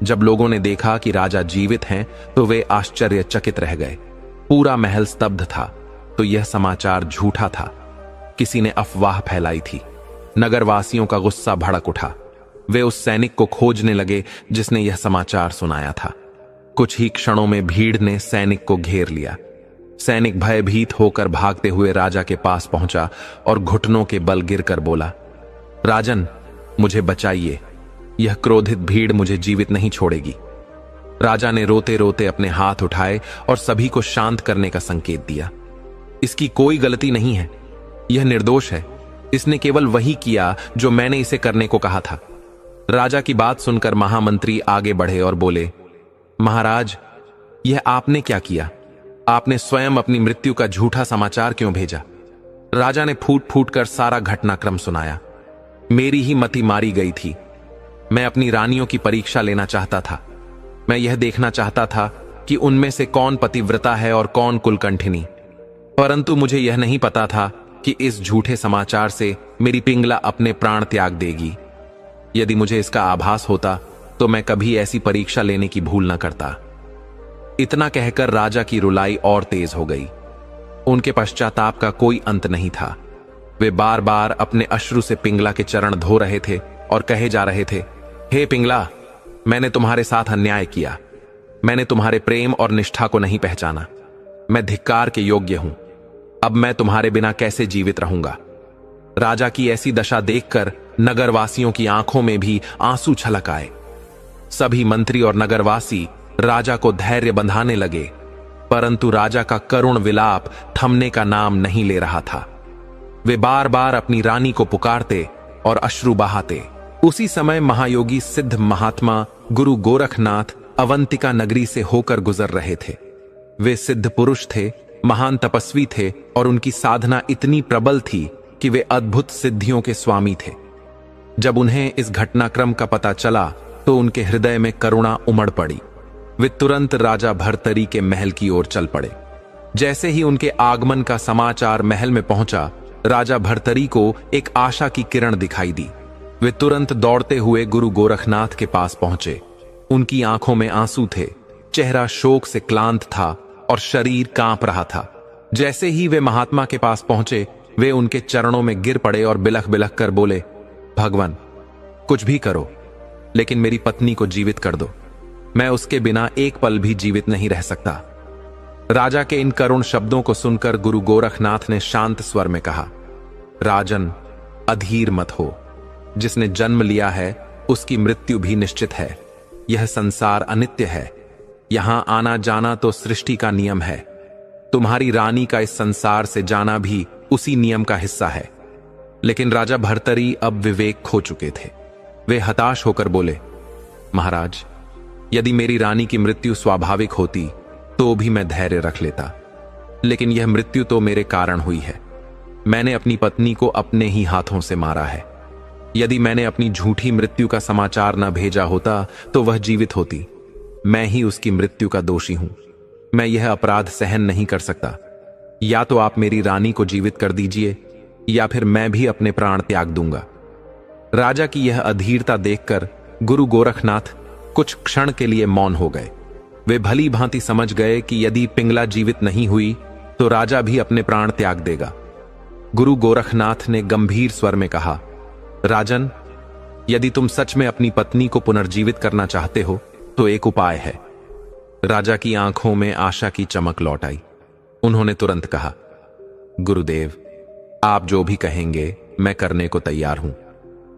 A: जब लोगों ने देखा कि राजा जीवित हैं, तो वे आश्चर्यचकित रह गए। पूरा महल स्तब्ध था। तो यह समाचार झूठा था। किसी ने अफवाह फैलाई थी। नगरवासियों का गुस्सा भड़क उठा। वे उस सैनिक को खोजने लगे जिसने यह समाचार सुनाया था। कुछ ही क्षणों में भीड़ ने सैनिक को घेर लिया। सैनिक भयभीत होकर भागते हुए राजा के पास पहुंचा और घुटनों के बल गिरकर बोला, राजन, मुझे बचाइए। यह क्रोधित भीड़ मुझे जीवित नहीं छोड़ेगी। राजा ने रोते रोते अपने हाथ उठाए और सभी को शांत करने का संकेत दिया। इसकी कोई गलती नहीं है। यह निर्दोष है। इसने केवल वही किया जो मैंने इसे करने को कहा था। राजा की बात सुनकर महामंत्री आगे बढ़े और बोले, महाराज, यह आपने क्या किया? आपने स्वयं अपनी मृत्यु का झूठा समाचार क्यों भेजा? राजा ने फूट फूट कर सारा घटनाक्रम सुनाया। मेरी ही मति मारी गई थी। मैं अपनी रानियों की परीक्षा लेना चाहता था। मैं यह देखना चाहता था कि उनमें से कौन पतिव्रता है और कौन कुलकंठिनी, परंतु मुझे यह नहीं पता था कि इस झूठे समाचार से मेरी पिंगला अपने प्राण त्याग देगी। यदि मुझे इसका आभास होता तो मैं कभी ऐसी परीक्षा लेने की भूल न करता। इतना कहकर राजा की रुलाई और तेज हो गई। उनके पश्चाताप का कोई अंत नहीं था। वे बार बार अपने अश्रु से पिंगला के चरण धो रहे थे और कहे जा रहे थे, हे पिंगला, मैंने तुम्हारे साथ अन्याय किया। मैंने तुम्हारे प्रेम और निष्ठा को नहीं पहचाना। मैं धिक्कार के योग्य हूं। अब मैं तुम्हारे बिना कैसे जीवित रहूंगा। राजा की ऐसी दशा देखकर नगरवासियों की आंखों में भी आंसू छलक आए। सभी मंत्री और नगरवासी राजा को धैर्य बंधाने लगे, परंतु राजा का करुण विलाप थमने का नाम नहीं ले रहा था। वे बार बार अपनी रानी को पुकारते और अश्रु बहाते। उसी समय महायोगी सिद्ध महात्मा गुरु गोरखनाथ अवंतिका नगरी से होकर गुजर रहे थे। वे सिद्ध पुरुष थे, महान तपस्वी थे और उनकी साधना इतनी प्रबल थी कि वे अद्भुत सिद्धियों के स्वामी थे। जब उन्हें इस घटनाक्रम का पता चला तो उनके हृदय में करुणा उमड़ पड़ी। वे तुरंत राजा भर्तरी के महल की ओर चल पड़े। जैसे ही उनके आगमन का समाचार महल में पहुंचा, राजा भर्तरी को एक आशा की किरण दिखाई दी। वे तुरंत दौड़ते हुए गुरु गोरखनाथ के पास पहुंचे। उनकी आंखों में आंसू थे, चेहरा शोक से क्लांत था और शरीर कांप रहा था। जैसे ही वे महात्मा के पास पहुंचे, वे उनके चरणों में गिर पड़े और बिलख बिलख कर बोले, भगवान, कुछ भी करो, लेकिन मेरी पत्नी को जीवित कर दो। मैं उसके बिना एक पल भी जीवित नहीं रह सकता। राजा के इन करुण शब्दों को सुनकर गुरु गोरखनाथ ने शांत स्वर में कहा, राजन, अधीर मत हो। जिसने जन्म लिया है उसकी मृत्यु भी निश्चित है। यह संसार अनित्य है। यहां आना जाना तो सृष्टि का नियम है। तुम्हारी रानी का इस संसार से जाना भी उसी नियम का हिस्सा है। लेकिन राजा भर्तरी अब विवेक खो चुके थे। वे हताश होकर बोले, महाराज, यदि मेरी रानी की मृत्यु स्वाभाविक होती तो भी मैं धैर्य रख लेता, लेकिन यह मृत्यु तो मेरे कारण हुई है। मैंने अपनी पत्नी को अपने ही हाथों से मारा है। यदि मैंने अपनी झूठी मृत्यु का समाचार न भेजा होता तो वह जीवित होती। मैं ही उसकी मृत्यु का दोषी हूं। मैं यह अपराध सहन नहीं कर सकता। या तो आप मेरी रानी को जीवित कर दीजिए या फिर मैं भी अपने प्राण त्याग दूंगा। राजा की यह अधीरता देखकर गुरु गोरखनाथ कुछ क्षण के लिए मौन हो गए। वे भली भांति समझ गए कि यदि पिंगला जीवित नहीं हुई तो राजा भी अपने प्राण त्याग देगा। गुरु गोरखनाथ ने गंभीर स्वर में कहा, राजन, यदि तुम सच में अपनी पत्नी को पुनर्जीवित करना चाहते हो तो एक उपाय है। राजा की आंखों में आशा की चमक लौट आई। उन्होंने तुरंत कहा, गुरुदेव, आप जो भी कहेंगे मैं करने को तैयार हूं।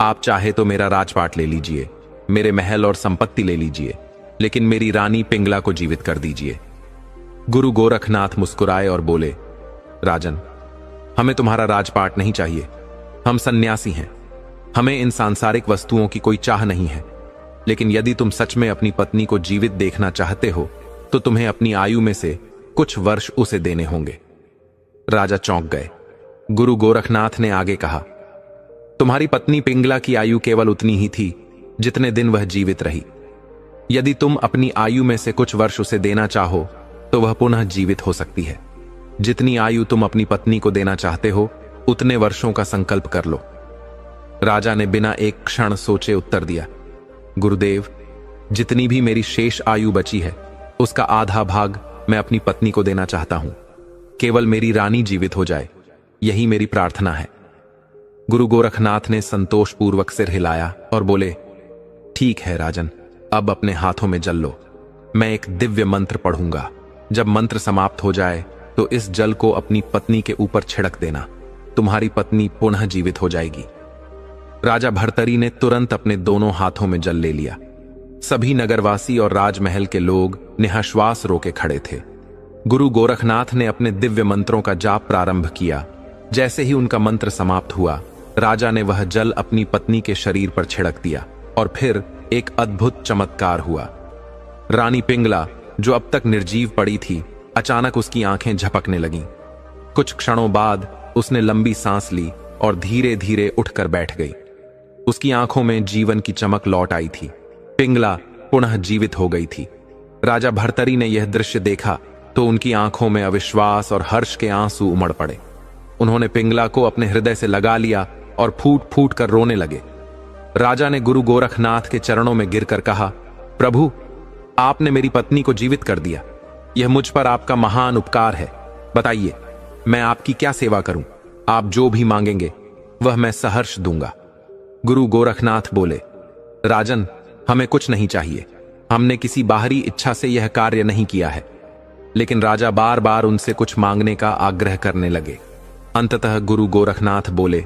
A: आप चाहे तो मेरा राजपाट ले लीजिए, मेरे महल और संपत्ति ले लीजिए, लेकिन मेरी रानी पिंगला को जीवित कर दीजिए। गुरु गोरखनाथ मुस्कुराए और बोले, राजन, हमें तुम्हारा राजपाट नहीं चाहिए। हम सन्यासी हैं। हमें इन सांसारिक वस्तुओं की कोई चाह नहीं है। लेकिन यदि तुम सच में अपनी पत्नी को जीवित देखना चाहते हो तो तुम्हें अपनी आयु में से कुछ वर्ष उसे देने होंगे। राजा चौंक गए। गुरु गोरखनाथ ने आगे कहा, तुम्हारी पत्नी पिंगला की आयु केवल उतनी ही थी जितने दिन वह जीवित रही। यदि तुम अपनी आयु में से कुछ वर्ष उसे देना चाहो तो वह पुनः जीवित हो सकती है। जितनी आयु तुम अपनी पत्नी को देना चाहते हो उतने वर्षों का संकल्प कर लो। राजा ने बिना एक क्षण सोचे उत्तर दिया, गुरुदेव, जितनी भी मेरी शेष आयु बची है उसका आधा भाग मैं अपनी पत्नी को देना चाहता हूं। केवल मेरी रानी जीवित हो जाए, यही मेरी प्रार्थना है। गुरु गोरखनाथ ने संतोषपूर्वक सिर हिलाया और बोले, ठीक है राजन, अब अपने हाथों में जल लो। मैं एक दिव्य मंत्र पढ़ूंगा। जब मंत्र समाप्त हो जाए तो इस जल को अपनी पत्नी के ऊपर छिड़क देना। तुम्हारी पत्नी पुनः जीवित हो जाएगी। राजा भर्तरी ने तुरंत अपने दोनों हाथों में जल ले लिया। सभी नगरवासी और राजमहल के लोग निःश्वास रोके खड़े थे। गुरु गोरखनाथ ने अपने दिव्य मंत्रों का जाप प्रारंभ किया। जैसे ही उनका मंत्र समाप्त हुआ, राजा ने वह जल अपनी पत्नी के शरीर पर छिड़क दिया और फिर एक अद्भुत चमत्कार हुआ। रानी पिंगला, जो अब तक निर्जीव पड़ी थी, अचानक उसकी आंखें झपकने लगीं। कुछ क्षणों बाद उसने लंबी सांस ली और धीरे धीरे उठकर बैठ गई। उसकी आंखों में जीवन की चमक लौट आई थी। पिंगला पुनः जीवित हो गई थी। राजा भर्तरी ने यह दृश्य देखा तो उनकी आंखों में अविश्वास और हर्ष के आंसू उमड़ पड़े। उन्होंने पिंगला को अपने हृदय से लगा लिया और फूट फूट कर रोने लगे। राजा ने गुरु गोरखनाथ के चरणों में गिरकर कहा, प्रभु, आपने मेरी पत्नी को जीवित कर दिया। यह मुझ पर आपका महान उपकार है। बताइए, मैं आपकी क्या सेवा करूं? आप जो भी मांगेंगे वह मैं सहर्ष दूंगा। गुरु गोरखनाथ बोले, राजन, हमें कुछ नहीं चाहिए। हमने किसी बाहरी इच्छा से यह कार्य नहीं किया है। लेकिन राजा बार बार उनसे कुछ मांगने का आग्रह करने लगे। अंततः गुरु गोरखनाथ बोले,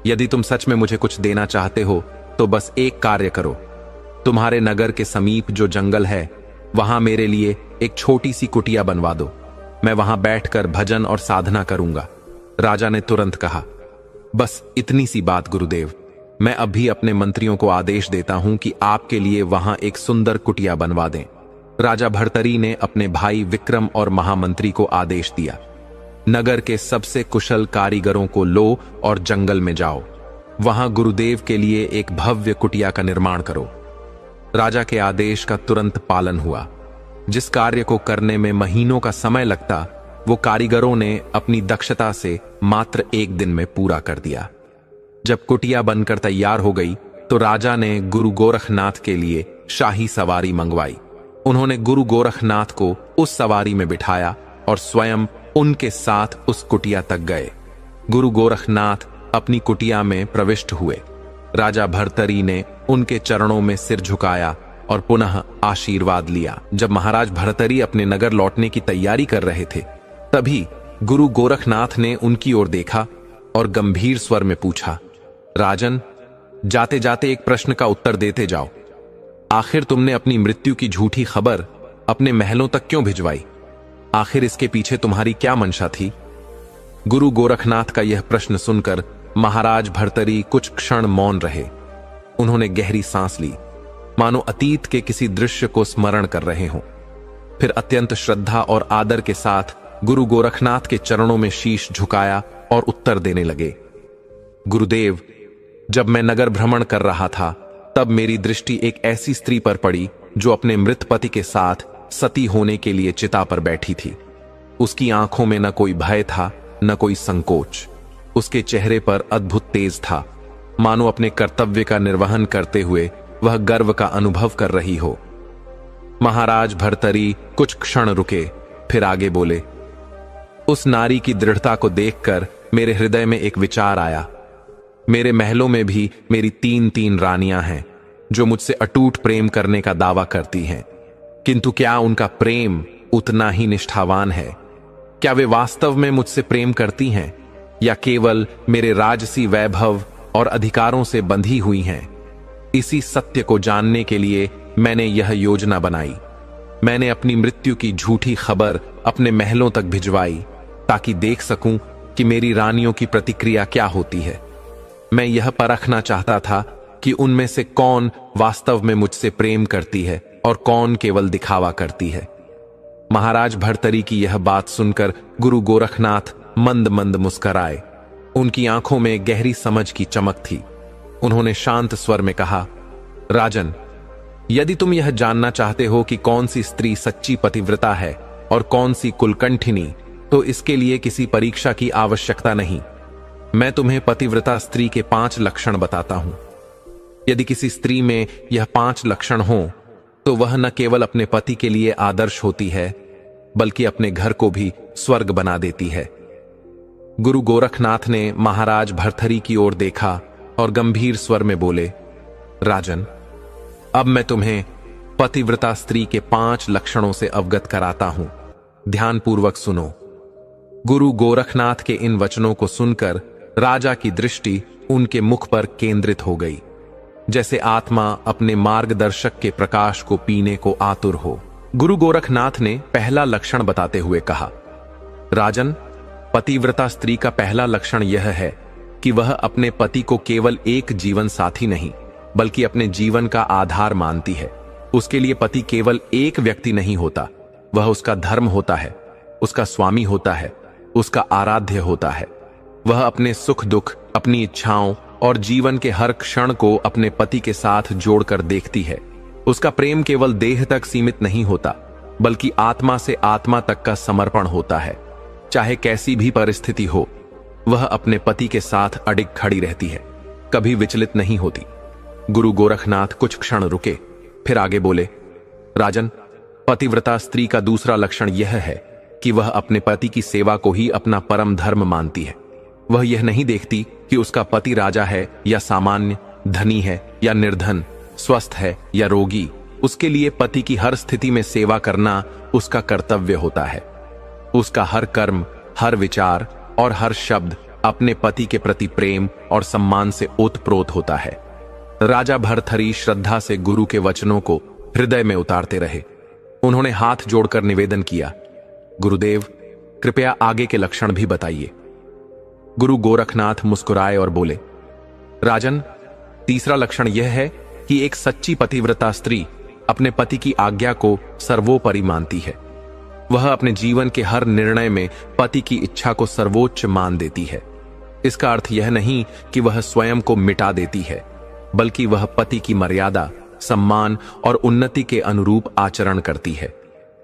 A: यदि तुम सच में मुझे कुछ देना चाहते हो तो बस एक कार्य करो। तुम्हारे नगर के समीप जो जंगल है वहां मेरे लिए एक छोटी सी कुटिया बनवा दो। मैं वहां बैठकर भजन और साधना करूंगा। राजा ने तुरंत कहा, बस इतनी सी बात गुरुदेव। मैं अभी अपने मंत्रियों को आदेश देता हूं कि आपके लिए वहां एक सुंदर कुटिया बनवा दें। राजा भर्तरी ने अपने भाई विक्रम और महामंत्री को आदेश दिया, नगर के सबसे कुशल कारीगरों को लो और जंगल में जाओ। वहां गुरुदेव के लिए एक भव्य कुटिया का निर्माण करो। राजा के आदेश का तुरंत पालन हुआ। जिस कार्य को करने में महीनों का समय लगता, वो कारीगरों ने अपनी दक्षता से मात्र एक दिन में पूरा कर दिया। जब कुटिया बनकर तैयार हो गई तो राजा ने गुरु गोरखनाथ के लिए शाही सवारी मंगवाई। उन्होंने गुरु गोरखनाथ को उस सवारी में बिठाया और स्वयं उनके साथ उस कुटिया तक गए। गुरु गोरखनाथ अपनी कुटिया में प्रविष्ट हुए। राजा भर्तरी ने उनके चरणों में सिर झुकाया और पुनः आशीर्वाद लिया। जब महाराज भर्तरी अपने नगर लौटने की तैयारी कर रहे थे, तभी गुरु गोरखनाथ ने उनकी ओर देखा और गंभीर स्वर में पूछा, राजन, जाते जाते एक प्रश्न का उत्तर देते जाओ। आखिर तुमने अपनी मृत्यु की झूठी खबर अपने महलों तक क्यों भिजवाई? आखिर इसके पीछे तुम्हारी क्या मंशा थी? गुरु गोरखनाथ का यह प्रश्न सुनकर महाराज भर्तरी कुछ क्षण मौन रहे। उन्होंने गहरी सांस ली, मानो अतीत के किसी दृश्य को स्मरण कर रहे हों। फिर अत्यंत श्रद्धा और आदर के साथ गुरु गोरखनाथ के चरणों में शीश झुकाया और उत्तर देने लगे, गुरुदेव, जब मैं नगर भ्रमण कर रहा था तब मेरी दृष्टि एक ऐसी स्त्री पर पड़ी जो अपने मृत पति के साथ सती होने के लिए चिता पर बैठी थी। उसकी आंखों में न कोई भय था न कोई संकोच। उसके चेहरे पर अद्भुत तेज था, मानो अपने कर्तव्य का निर्वहन करते हुए वह गर्व का अनुभव कर रही हो। महाराज भर्तरी कुछ क्षण रुके, फिर आगे बोले, उस नारी की दृढ़ता को देखकर मेरे हृदय में एक विचार आया। मेरे महलों में भी मेरी 3 रानियां हैं जो मुझसे अटूट प्रेम करने का दावा करती हैं, किंतु क्या उनका प्रेम उतना ही निष्ठावान है? क्या वे वास्तव में मुझसे प्रेम करती हैं या केवल मेरे राजसी वैभव और अधिकारों से बंधी हुई हैं? इसी सत्य को जानने के लिए मैंने यह योजना बनाई। मैंने अपनी मृत्यु की झूठी खबर अपने महलों तक भिजवाई ताकि देख सकूं कि मेरी रानियों की प्रतिक्रिया क्या होती है। मैं यह परखना चाहता था कि उनमें से कौन वास्तव में मुझसे प्रेम करती है और कौन केवल दिखावा करती है। महाराज भर्तरी की यह बात सुनकर गुरु गोरखनाथ मंद मंद मुस्कराए। उनकी आंखों में गहरी समझ की चमक थी। उन्होंने शांत स्वर में कहा, राजन, यदि तुम यह जानना चाहते हो कि कौन सी स्त्री सच्ची पतिव्रता है और कौन सी कुलकंठिनी, तो इसके लिए किसी परीक्षा की आवश्यकता नहीं। मैं तुम्हें पतिव्रता स्त्री के 5 लक्षण बताता हूं। यदि किसी स्त्री में यह 5 लक्षण हो तो वह न केवल अपने पति के लिए आदर्श होती है, बल्कि अपने घर को भी स्वर्ग बना देती है। गुरु गोरखनाथ ने महाराज भर्तरी की ओर देखा और गंभीर स्वर में बोले, राजन, अब मैं तुम्हें पतिव्रता स्त्री के 5 लक्षणों से अवगत कराता हूं। ध्यानपूर्वक सुनो। गुरु गोरखनाथ के इन वचनों को सुनकर राजा की दृष्टि उनके मुख पर केंद्रित हो गई, जैसे आत्मा अपने मार्गदर्शक के प्रकाश को पीने को आतुर हो। गुरु गोरखनाथ ने पहला लक्षण बताते हुए कहा, राजन, पतिव्रता स्त्री का पहला लक्षण यह है कि वह अपने पति को केवल एक जीवन साथी नहीं बल्कि अपने जीवन का आधार मानती है। उसके लिए पति केवल एक व्यक्ति नहीं होता, वह उसका धर्म होता है, उसका स्वामी होता है, उसका आराध्य होता है। वह अपने सुख दुख, अपनी इच्छाओं और जीवन के हर क्षण को अपने पति के साथ जोड़कर देखती है। उसका प्रेम केवल देह तक सीमित नहीं होता, बल्कि आत्मा से आत्मा तक का समर्पण होता है। चाहे कैसी भी परिस्थिति हो, वह अपने पति के साथ अडिग खड़ी रहती है, कभी विचलित नहीं होती। गुरु गोरखनाथ कुछ क्षण रुके, फिर आगे बोले, राजन, पतिव्रता स्त्री का दूसरा लक्षण यह है कि वह अपने पति की सेवा को ही अपना परम धर्म मानती है। वह यह नहीं देखती कि उसका पति राजा है या सामान्य, धनी है या निर्धन, स्वस्थ है या रोगी। उसके लिए पति की हर स्थिति में सेवा करना उसका कर्तव्य होता है। उसका हर कर्म, हर विचार और हर शब्द अपने पति के प्रति प्रेम और सम्मान से ओतप्रोत होता है। राजा भर्तहरि श्रद्धा से गुरु के वचनों को हृदय में उतारते रहे। उन्होंने हाथ जोड़कर निवेदन किया, गुरुदेव, कृपया आगे के लक्षण भी बताइए। गुरु गोरखनाथ मुस्कुराए और बोले, राजन, तीसरा लक्षण यह है कि एक सच्ची पतिव्रता स्त्री अपने पति की आज्ञा को सर्वोपरि मानती है। वह अपने जीवन के हर निर्णय में पति की इच्छा को सर्वोच्च मान देती है। इसका अर्थ यह नहीं कि वह स्वयं को मिटा देती है, बल्कि वह पति की मर्यादा, सम्मान और उन्नति के अनुरूप आचरण करती है।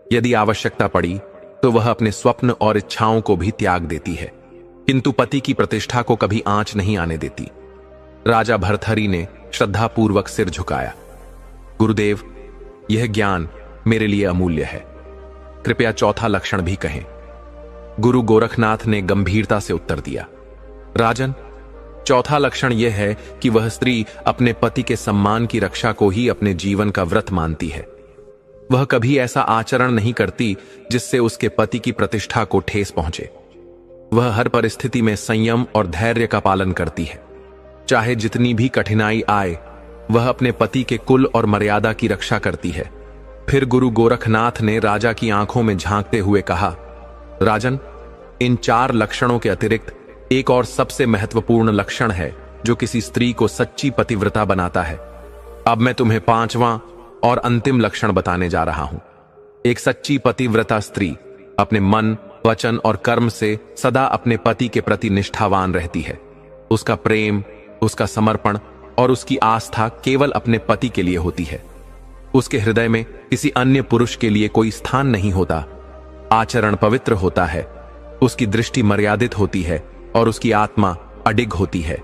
A: यदि आवश्यकता पड़ी तो वह अपने स्वप्न और इच्छाओं को भी त्याग देती है, किंतु पति की प्रतिष्ठा को कभी आंच नहीं आने देती। राजा भर्तहरि ने श्रद्धापूर्वक सिर झुकाया। गुरुदेव, यह ज्ञान मेरे लिए अमूल्य है। कृपया चौथा लक्षण भी कहें। गुरु गोरखनाथ ने गंभीरता से उत्तर दिया, राजन, चौथा लक्षण यह है कि वह स्त्री अपने पति के सम्मान की रक्षा को ही अपने जीवन का व्रत मानती है। वह कभी ऐसा आचरण नहीं करती जिससे उसके पति की प्रतिष्ठा को ठेस पहुंचे। वह हर परिस्थिति में संयम और धैर्य का पालन करती है। चाहे जितनी भी कठिनाई आए, वह अपने पति के कुल और मर्यादा की रक्षा करती है। फिर गुरु गोरखनाथ ने राजा की आंखों में झांकते हुए कहा, राजन, इन 4 लक्षणों के अतिरिक्त एक और सबसे महत्वपूर्ण लक्षण है जो किसी स्त्री को सच्ची पतिव्रता बनाता है। अब मैं तुम्हें 5वां और अंतिम लक्षण बताने जा रहा हूं। एक सच्ची पतिव्रता स्त्री अपने मन, वचन और कर्म से सदा अपने पति के प्रति निष्ठावान रहती है। उसका प्रेम, उसका समर्पण और उसकी आस्था केवल अपने पति के लिए होती है। उसके हृदय में किसी अन्य पुरुष के लिए कोई स्थान नहीं होता। आचरण पवित्र होता है, उसकी दृष्टि मर्यादित होती है और उसकी आत्मा अडिग होती है।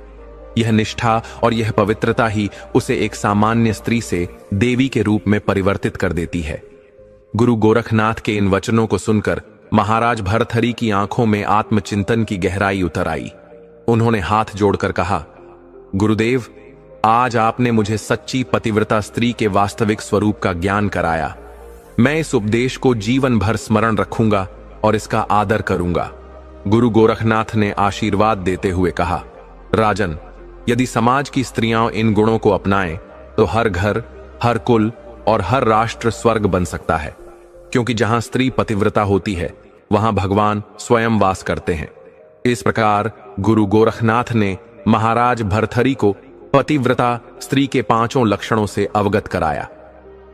A: यह निष्ठा और यह पवित्रता ही उसे एक सामान्य स्त्री से देवी के रूप में परिवर्तित कर देती है। गुरु गोरखनाथ के इन वचनों को सुनकर महाराज भर्तहरि की आंखों में आत्मचिंतन की गहराई उतर आई। उन्होंने हाथ जोड़कर कहा, गुरुदेव, आज आपने मुझे सच्ची पतिव्रता स्त्री के वास्तविक स्वरूप का ज्ञान कराया। मैं इस उपदेश को जीवन भर स्मरण रखूंगा और इसका आदर करूंगा। गुरु गोरखनाथ ने आशीर्वाद देते हुए कहा, राजन, यदि समाज की स्त्रियां इन गुणों को अपनाएं तो हर घर, हर कुल और हर राष्ट्र स्वर्ग बन सकता है, क्योंकि जहां स्त्री पतिव्रता होती है वहां भगवान स्वयं वास करते हैं। इस प्रकार गुरु गोरखनाथ ने महाराज भर्तहरि को पतिव्रता स्त्री के 5 लक्षणों से अवगत कराया।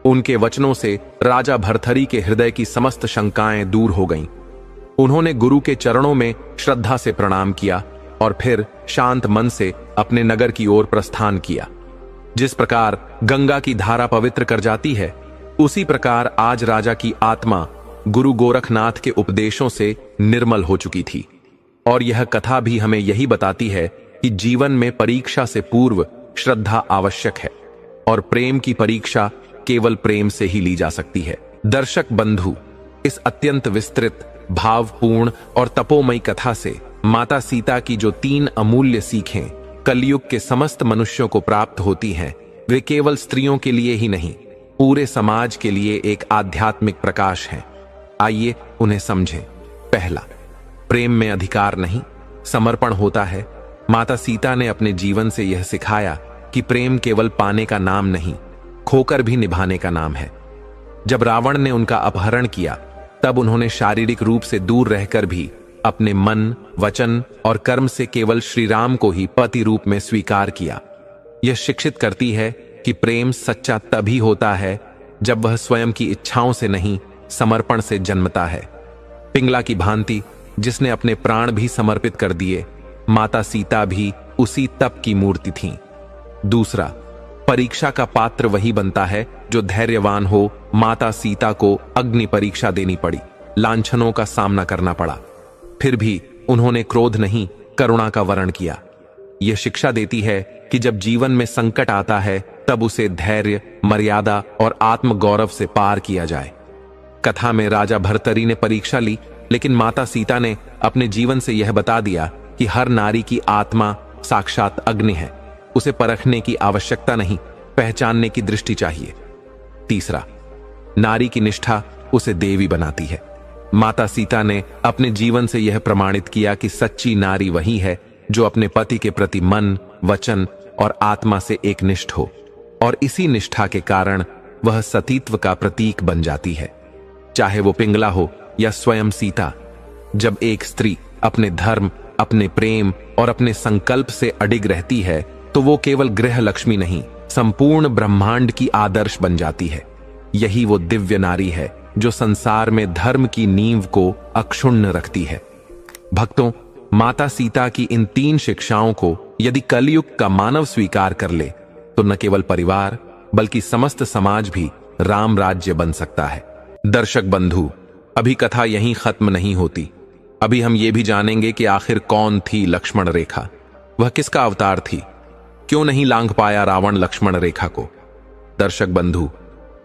A: उनके वचनों से राजा भर्तहरि के हृदय की समस्त शंकाएं दूर हो गईं। उन्होंने गुरु के चरणों में श्रद्धा से प्रणाम किया और फिर शांत मन से अपने नगर की ओर प्रस्थान किया। जिस प्रकार गंगा की धारा पवित्र कर जाती है, उसी प्रकार आज राजा की आत्मा गुरु गोरखनाथ के उपदेशों से निर्मल हो चुकी थी। और यह कथा भी हमें यही बताती है कि जीवन में परीक्षा से पूर्व श्रद्धा आवश्यक है और प्रेम की परीक्षा केवल प्रेम से ही ली जा सकती है। दर्शक बंधु, इस अत्यंत विस्तृत, भावपूर्ण और तपोमयी कथा से माता सीता की जो 3 अमूल्य सीखें कलयुग के समस्त मनुष्यों को प्राप्त होती हैं, वे केवल स्त्रियों के लिए ही नहीं, पूरे समाज के लिए एक आध्यात्मिक प्रकाश हैं। आइए उन्हें समझें। पहला, प्रेम में अधिकार नहीं, समर्पण होता है। माता सीता ने अपने जीवन से यह सिखाया कि प्रेम केवल पाने का नाम नहीं, खोकर भी निभाने का नाम है। जब रावण ने उनका अपहरण किया, तब उन्होंने शारीरिक रूप से दूर रहकर भी अपने मन, वचन और कर्म से केवल श्री राम को ही पति रूप में स्वीकार किया। यह शिक्षित करती है कि प्रेम सच्चा तभी होता है जब वह स्वयं की इच्छाओं से नहीं, समर्पण से जन्मता है। पिंगला की भांति जिसने अपने प्राण भी समर्पित कर दिए, माता सीता भी उसी तप की मूर्ति थीं। दूसरा, परीक्षा का पात्र वही बनता है जो धैर्यवान हो। माता सीता को अग्नि परीक्षा देनी पड़ी, लांछनों का सामना करना पड़ा, फिर भी उन्होंने क्रोध नहीं, करुणा का वर्ण किया। यह शिक्षा देती है कि जब जीवन में संकट आता है तब उसे धैर्य, मर्यादा और आत्मगौरव से पार किया जाए। कथा में राजा भर्तरी ने परीक्षा ली, लेकिन माता सीता ने अपने जीवन से यह बता दिया कि हर नारी की आत्मा साक्षात अग्नि है, उसे परखने की आवश्यकता नहीं, पहचानने की दृष्टि चाहिए। तीसरा, नारी की निष्ठा उसे देवी बनाती है। माता सीता ने अपने जीवन से यह प्रमाणित किया कि सच्ची नारी वही है जो अपने पति के प्रति मन, वचन और आत्मा से एकनिष्ठ हो, और इसी निष्ठा के कारण वह सतीत्व का प्रतीक बन जाती है। चाहे वो पिंगला हो या स्वयं सीता, जब एक स्त्री अपने धर्म, अपने प्रेम और अपने संकल्प से अडिग रहती है तो वो केवल गृह लक्ष्मी नहीं, संपूर्ण ब्रह्मांड की आदर्श बन जाती है। यही वो दिव्य नारी है जो संसार में धर्म की नींव को अक्षुण्ण रखती है। भक्तों, माता सीता की इन 3 शिक्षाओं को यदि कलयुग का मानव स्वीकार कर ले तो न केवल परिवार बल्कि समस्त समाज भी राम राज्य बन सकता है। दर्शक बंधु, अभी कथा यहीं खत्म नहीं होती। अभी हम ये भी जानेंगे कि आखिर कौन थी लक्ष्मण रेखा, वह किसका अवतार थी, क्यों नहीं लांघ पाया रावण लक्ष्मण रेखा को। दर्शक बंधु,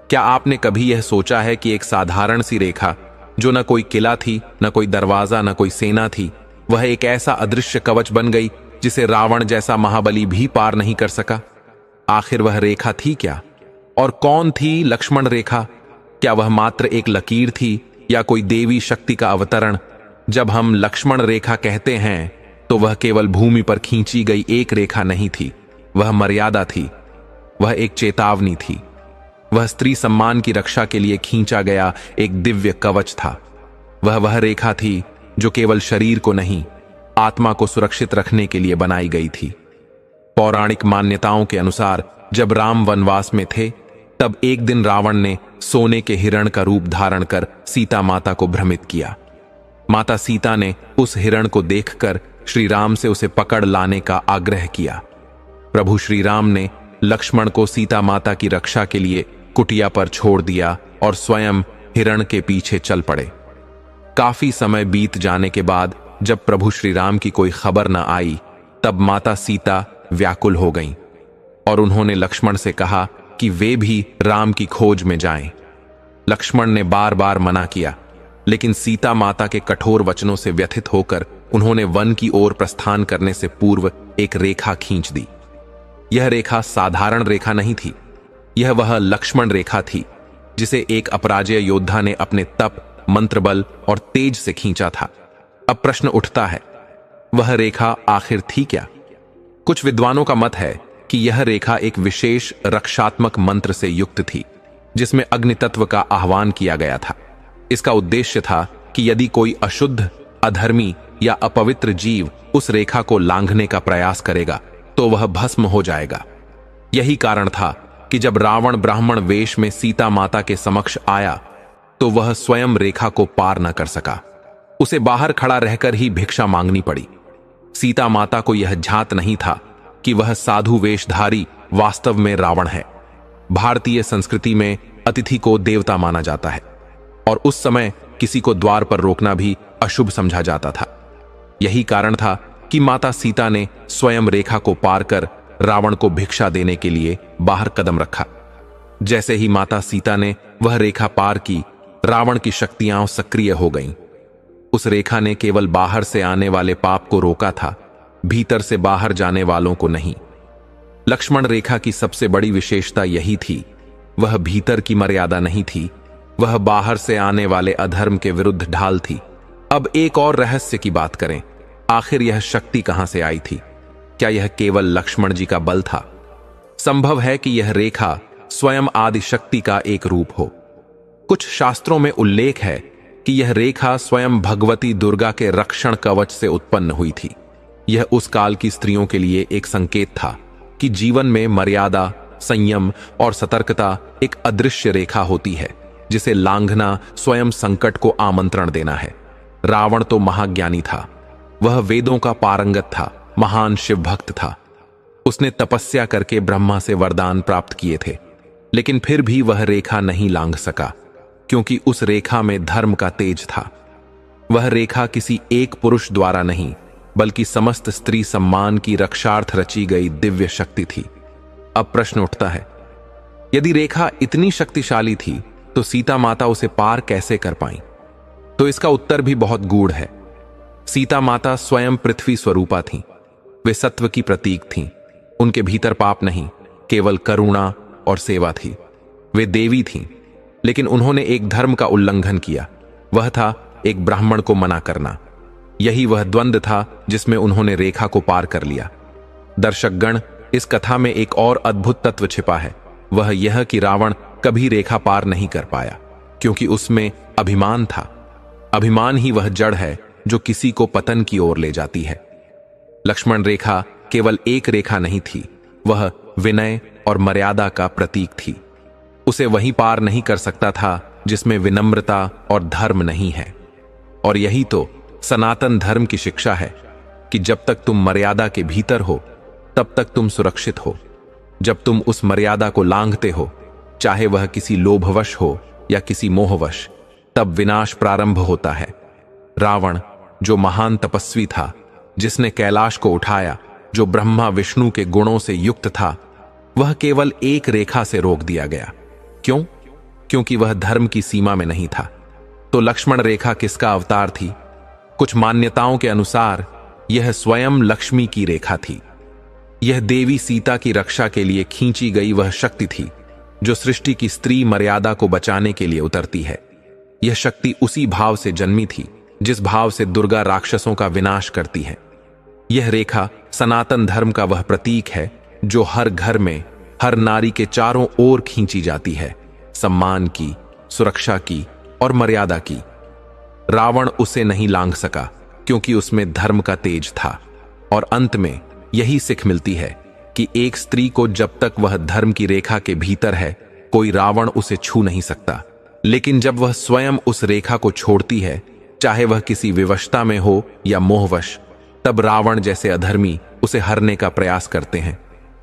A: क्या आपने कभी यह सोचा है कि एक साधारण सी रेखा जो न कोई किला थी, न कोई दरवाजा, न कोई सेना थी, वह एक ऐसा अदृश्य कवच बन गई जिसे रावण जैसा महाबली भी पार नहीं कर सका। आखिर वह रेखा थी क्या, और कौन थी लक्ष्मण रेखा? क्या वह मात्र एक लकीर थी या कोई देवी शक्ति का अवतरण? जब हम लक्ष्मण रेखा कहते हैं तो वह केवल भूमि पर खींची गई एक रेखा नहीं थी, वह मर्यादा थी, वह एक चेतावनी थी, वह स्त्री सम्मान की रक्षा के लिए खींचा गया एक दिव्य कवच था। वह रेखा थी जो केवल शरीर को नहीं, आत्मा को सुरक्षित रखने के लिए बनाई गई थी। पौराणिक मान्यताओं के अनुसार जब राम वनवास में थे तब एक दिन रावण ने सोने के हिरण का रूप धारण कर सीता माता को भ्रमित किया। माता सीता ने उस हिरण को देखकर श्री राम से उसे पकड़ लाने का आग्रह किया। प्रभु श्री राम ने लक्ष्मण को सीता माता की रक्षा के लिए कुटिया पर छोड़ दिया और स्वयं हिरण के पीछे चल पड़े। काफी समय बीत जाने के बाद जब प्रभु श्री राम की कोई खबर न आई तब माता सीता व्याकुल हो गईं और उन्होंने लक्ष्मण से कहा कि वे भी राम की खोज में जाएं। लक्ष्मण ने बार बार मना किया, लेकिन सीता माता के कठोर वचनों से व्यथित होकर उन्होंने वन की ओर प्रस्थान करने से पूर्व एक रेखा खींच दी। यह रेखा साधारण रेखा नहीं थी, यह वह लक्ष्मण रेखा थी जिसे एक अपराजय योद्धा ने अपने तप, मंत्र बल और तेज से खींचा था। अब प्रश्न उठता है, वह रेखा आखिर थी क्या? कुछ विद्वानों का मत है कि यह रेखा एक विशेष रक्षात्मक मंत्र से युक्त थी जिसमें अग्नि तत्व का आह्वान किया गया था। इसका उद्देश्य था कि यदि कोई अशुद्ध, अधर्मी या अपवित्र जीव उस रेखा को लांघने का प्रयास करेगा तो वह भस्म हो जाएगा। यही कारण था कि जब रावण ब्राह्मण वेश में सीता माता के समक्ष आया तो वह स्वयं रेखा को पार न कर सका, उसे बाहर खड़ा रहकर ही भिक्षा मांगनी पड़ी। सीता माता को यह झात नहीं था कि वह साधु वेशधारी वास्तव में रावण है। भारतीय संस्कृति में अतिथि को देवता माना जाता है और उस समय किसी को द्वार पर रोकना भी अशुभ समझा जाता था। यही कारण था कि माता सीता ने स्वयं रेखा को पार कर रावण को भिक्षा देने के लिए बाहर कदम रखा। जैसे ही माता सीता ने वह रेखा पार की, रावण की शक्तियां सक्रिय हो गईं। उस रेखा ने केवल बाहर से आने वाले पाप को रोका था, भीतर से बाहर जाने वालों को नहीं। लक्ष्मण रेखा की सबसे बड़ी विशेषता यही थी, वह भीतर की मर्यादा नहीं थी, वह बाहर से आने वाले अधर्म के विरुद्ध ढाल थी। अब एक और रहस्य की बात करें, आखिर यह शक्ति कहां से आई थी? क्या यह केवल लक्ष्मण जी का बल था? संभव है कि यह रेखा स्वयं आदि शक्ति का एक रूप हो। कुछ शास्त्रों में उल्लेख है कि यह रेखा स्वयं भगवती दुर्गा के रक्षण कवच से उत्पन्न हुई थी। यह उस काल की स्त्रियों के लिए एक संकेत था कि जीवन में मर्यादा, संयम और सतर्कता एक अदृश्य रेखा होती है जिसे लांघना स्वयं संकट को आमंत्रण देना है। रावण तो महाज्ञानी था, वह वेदों का पारंगत था, महान शिव भक्त था, उसने तपस्या करके ब्रह्मा से वरदान प्राप्त किए थे, लेकिन फिर भी वह रेखा नहीं लांघ सका, क्योंकि उस रेखा में धर्म का तेज था। वह रेखा किसी एक पुरुष द्वारा नहीं, बल्कि समस्त स्त्री सम्मान की रक्षार्थ रची गई दिव्य शक्ति थी। अब प्रश्न उठता है, यदि रेखा इतनी शक्तिशाली थी तो सीता माता उसे पार कैसे कर पाई? तो इसका उत्तर भी बहुत गूढ़ है। सीता माता स्वयं पृथ्वी स्वरूपा थीं। वे सत्व की प्रतीक थीं। उनके भीतर पाप नहीं, केवल करुणा और सेवा थी। वे देवी थीं, लेकिन उन्होंने एक धर्म का उल्लंघन किया। वह था एक ब्राह्मण को मना करना। यही वह द्वंद्व था जिसमें उन्होंने रेखा को पार कर लिया। दर्शकगण, इस कथा में एक और अद्भुत तत्व छिपा है। वह यह कि रावण कभी रेखा पार नहीं कर पाया, क्योंकि उसमें अभिमान था। अभिमान ही वह जड़ है जो किसी को पतन की ओर ले जाती है। लक्ष्मण रेखा केवल एक रेखा नहीं थी, वह विनय और मर्यादा का प्रतीक थी। उसे वही पार नहीं कर सकता था जिसमें विनम्रता और धर्म नहीं है। और यही तो सनातन धर्म की शिक्षा है कि जब तक तुम मर्यादा के भीतर हो, तब तक तुम सुरक्षित हो। जब तुम उस मर्यादा को लांघते हो, चाहे वह किसी लोभवश हो या किसी मोहवश, तब विनाश प्रारंभ होता है। रावण, जो महान तपस्वी था, जिसने कैलाश को उठाया, जो ब्रह्मा विष्णु के गुणों से युक्त था, वह केवल एक रेखा से रोक दिया गया। क्यों? क्योंकि वह धर्म की सीमा में नहीं था। तो लक्ष्मण रेखा किसका अवतार थी? कुछ मान्यताओं के अनुसार यह स्वयं लक्ष्मी की रेखा थी। यह देवी सीता की रक्षा के लिए खींची गई वह शक्ति थी जो सृष्टि की स्त्री मर्यादा को बचाने के लिए उतरती है। यह शक्ति उसी भाव से जन्मी थी जिस भाव से दुर्गा राक्षसों का विनाश करती है। यह रेखा सनातन धर्म का वह प्रतीक है जो हर घर में, हर नारी के चारों ओर खींची जाती है, सम्मान की, सुरक्षा की और मर्यादा की। रावण उसे नहीं लांघ सका क्योंकि उसमें धर्म का तेज था। और अंत में यही सिख मिलती है कि एक स्त्री को जब तक वह धर्म की रेखा के भीतर है, कोई रावण उसे छू नहीं सकता। लेकिन जब वह स्वयं उस रेखा को छोड़ती है, चाहे वह किसी विवशता में हो या मोहवश, तब रावण जैसे अधर्मी उसे हरने का प्रयास करते हैं।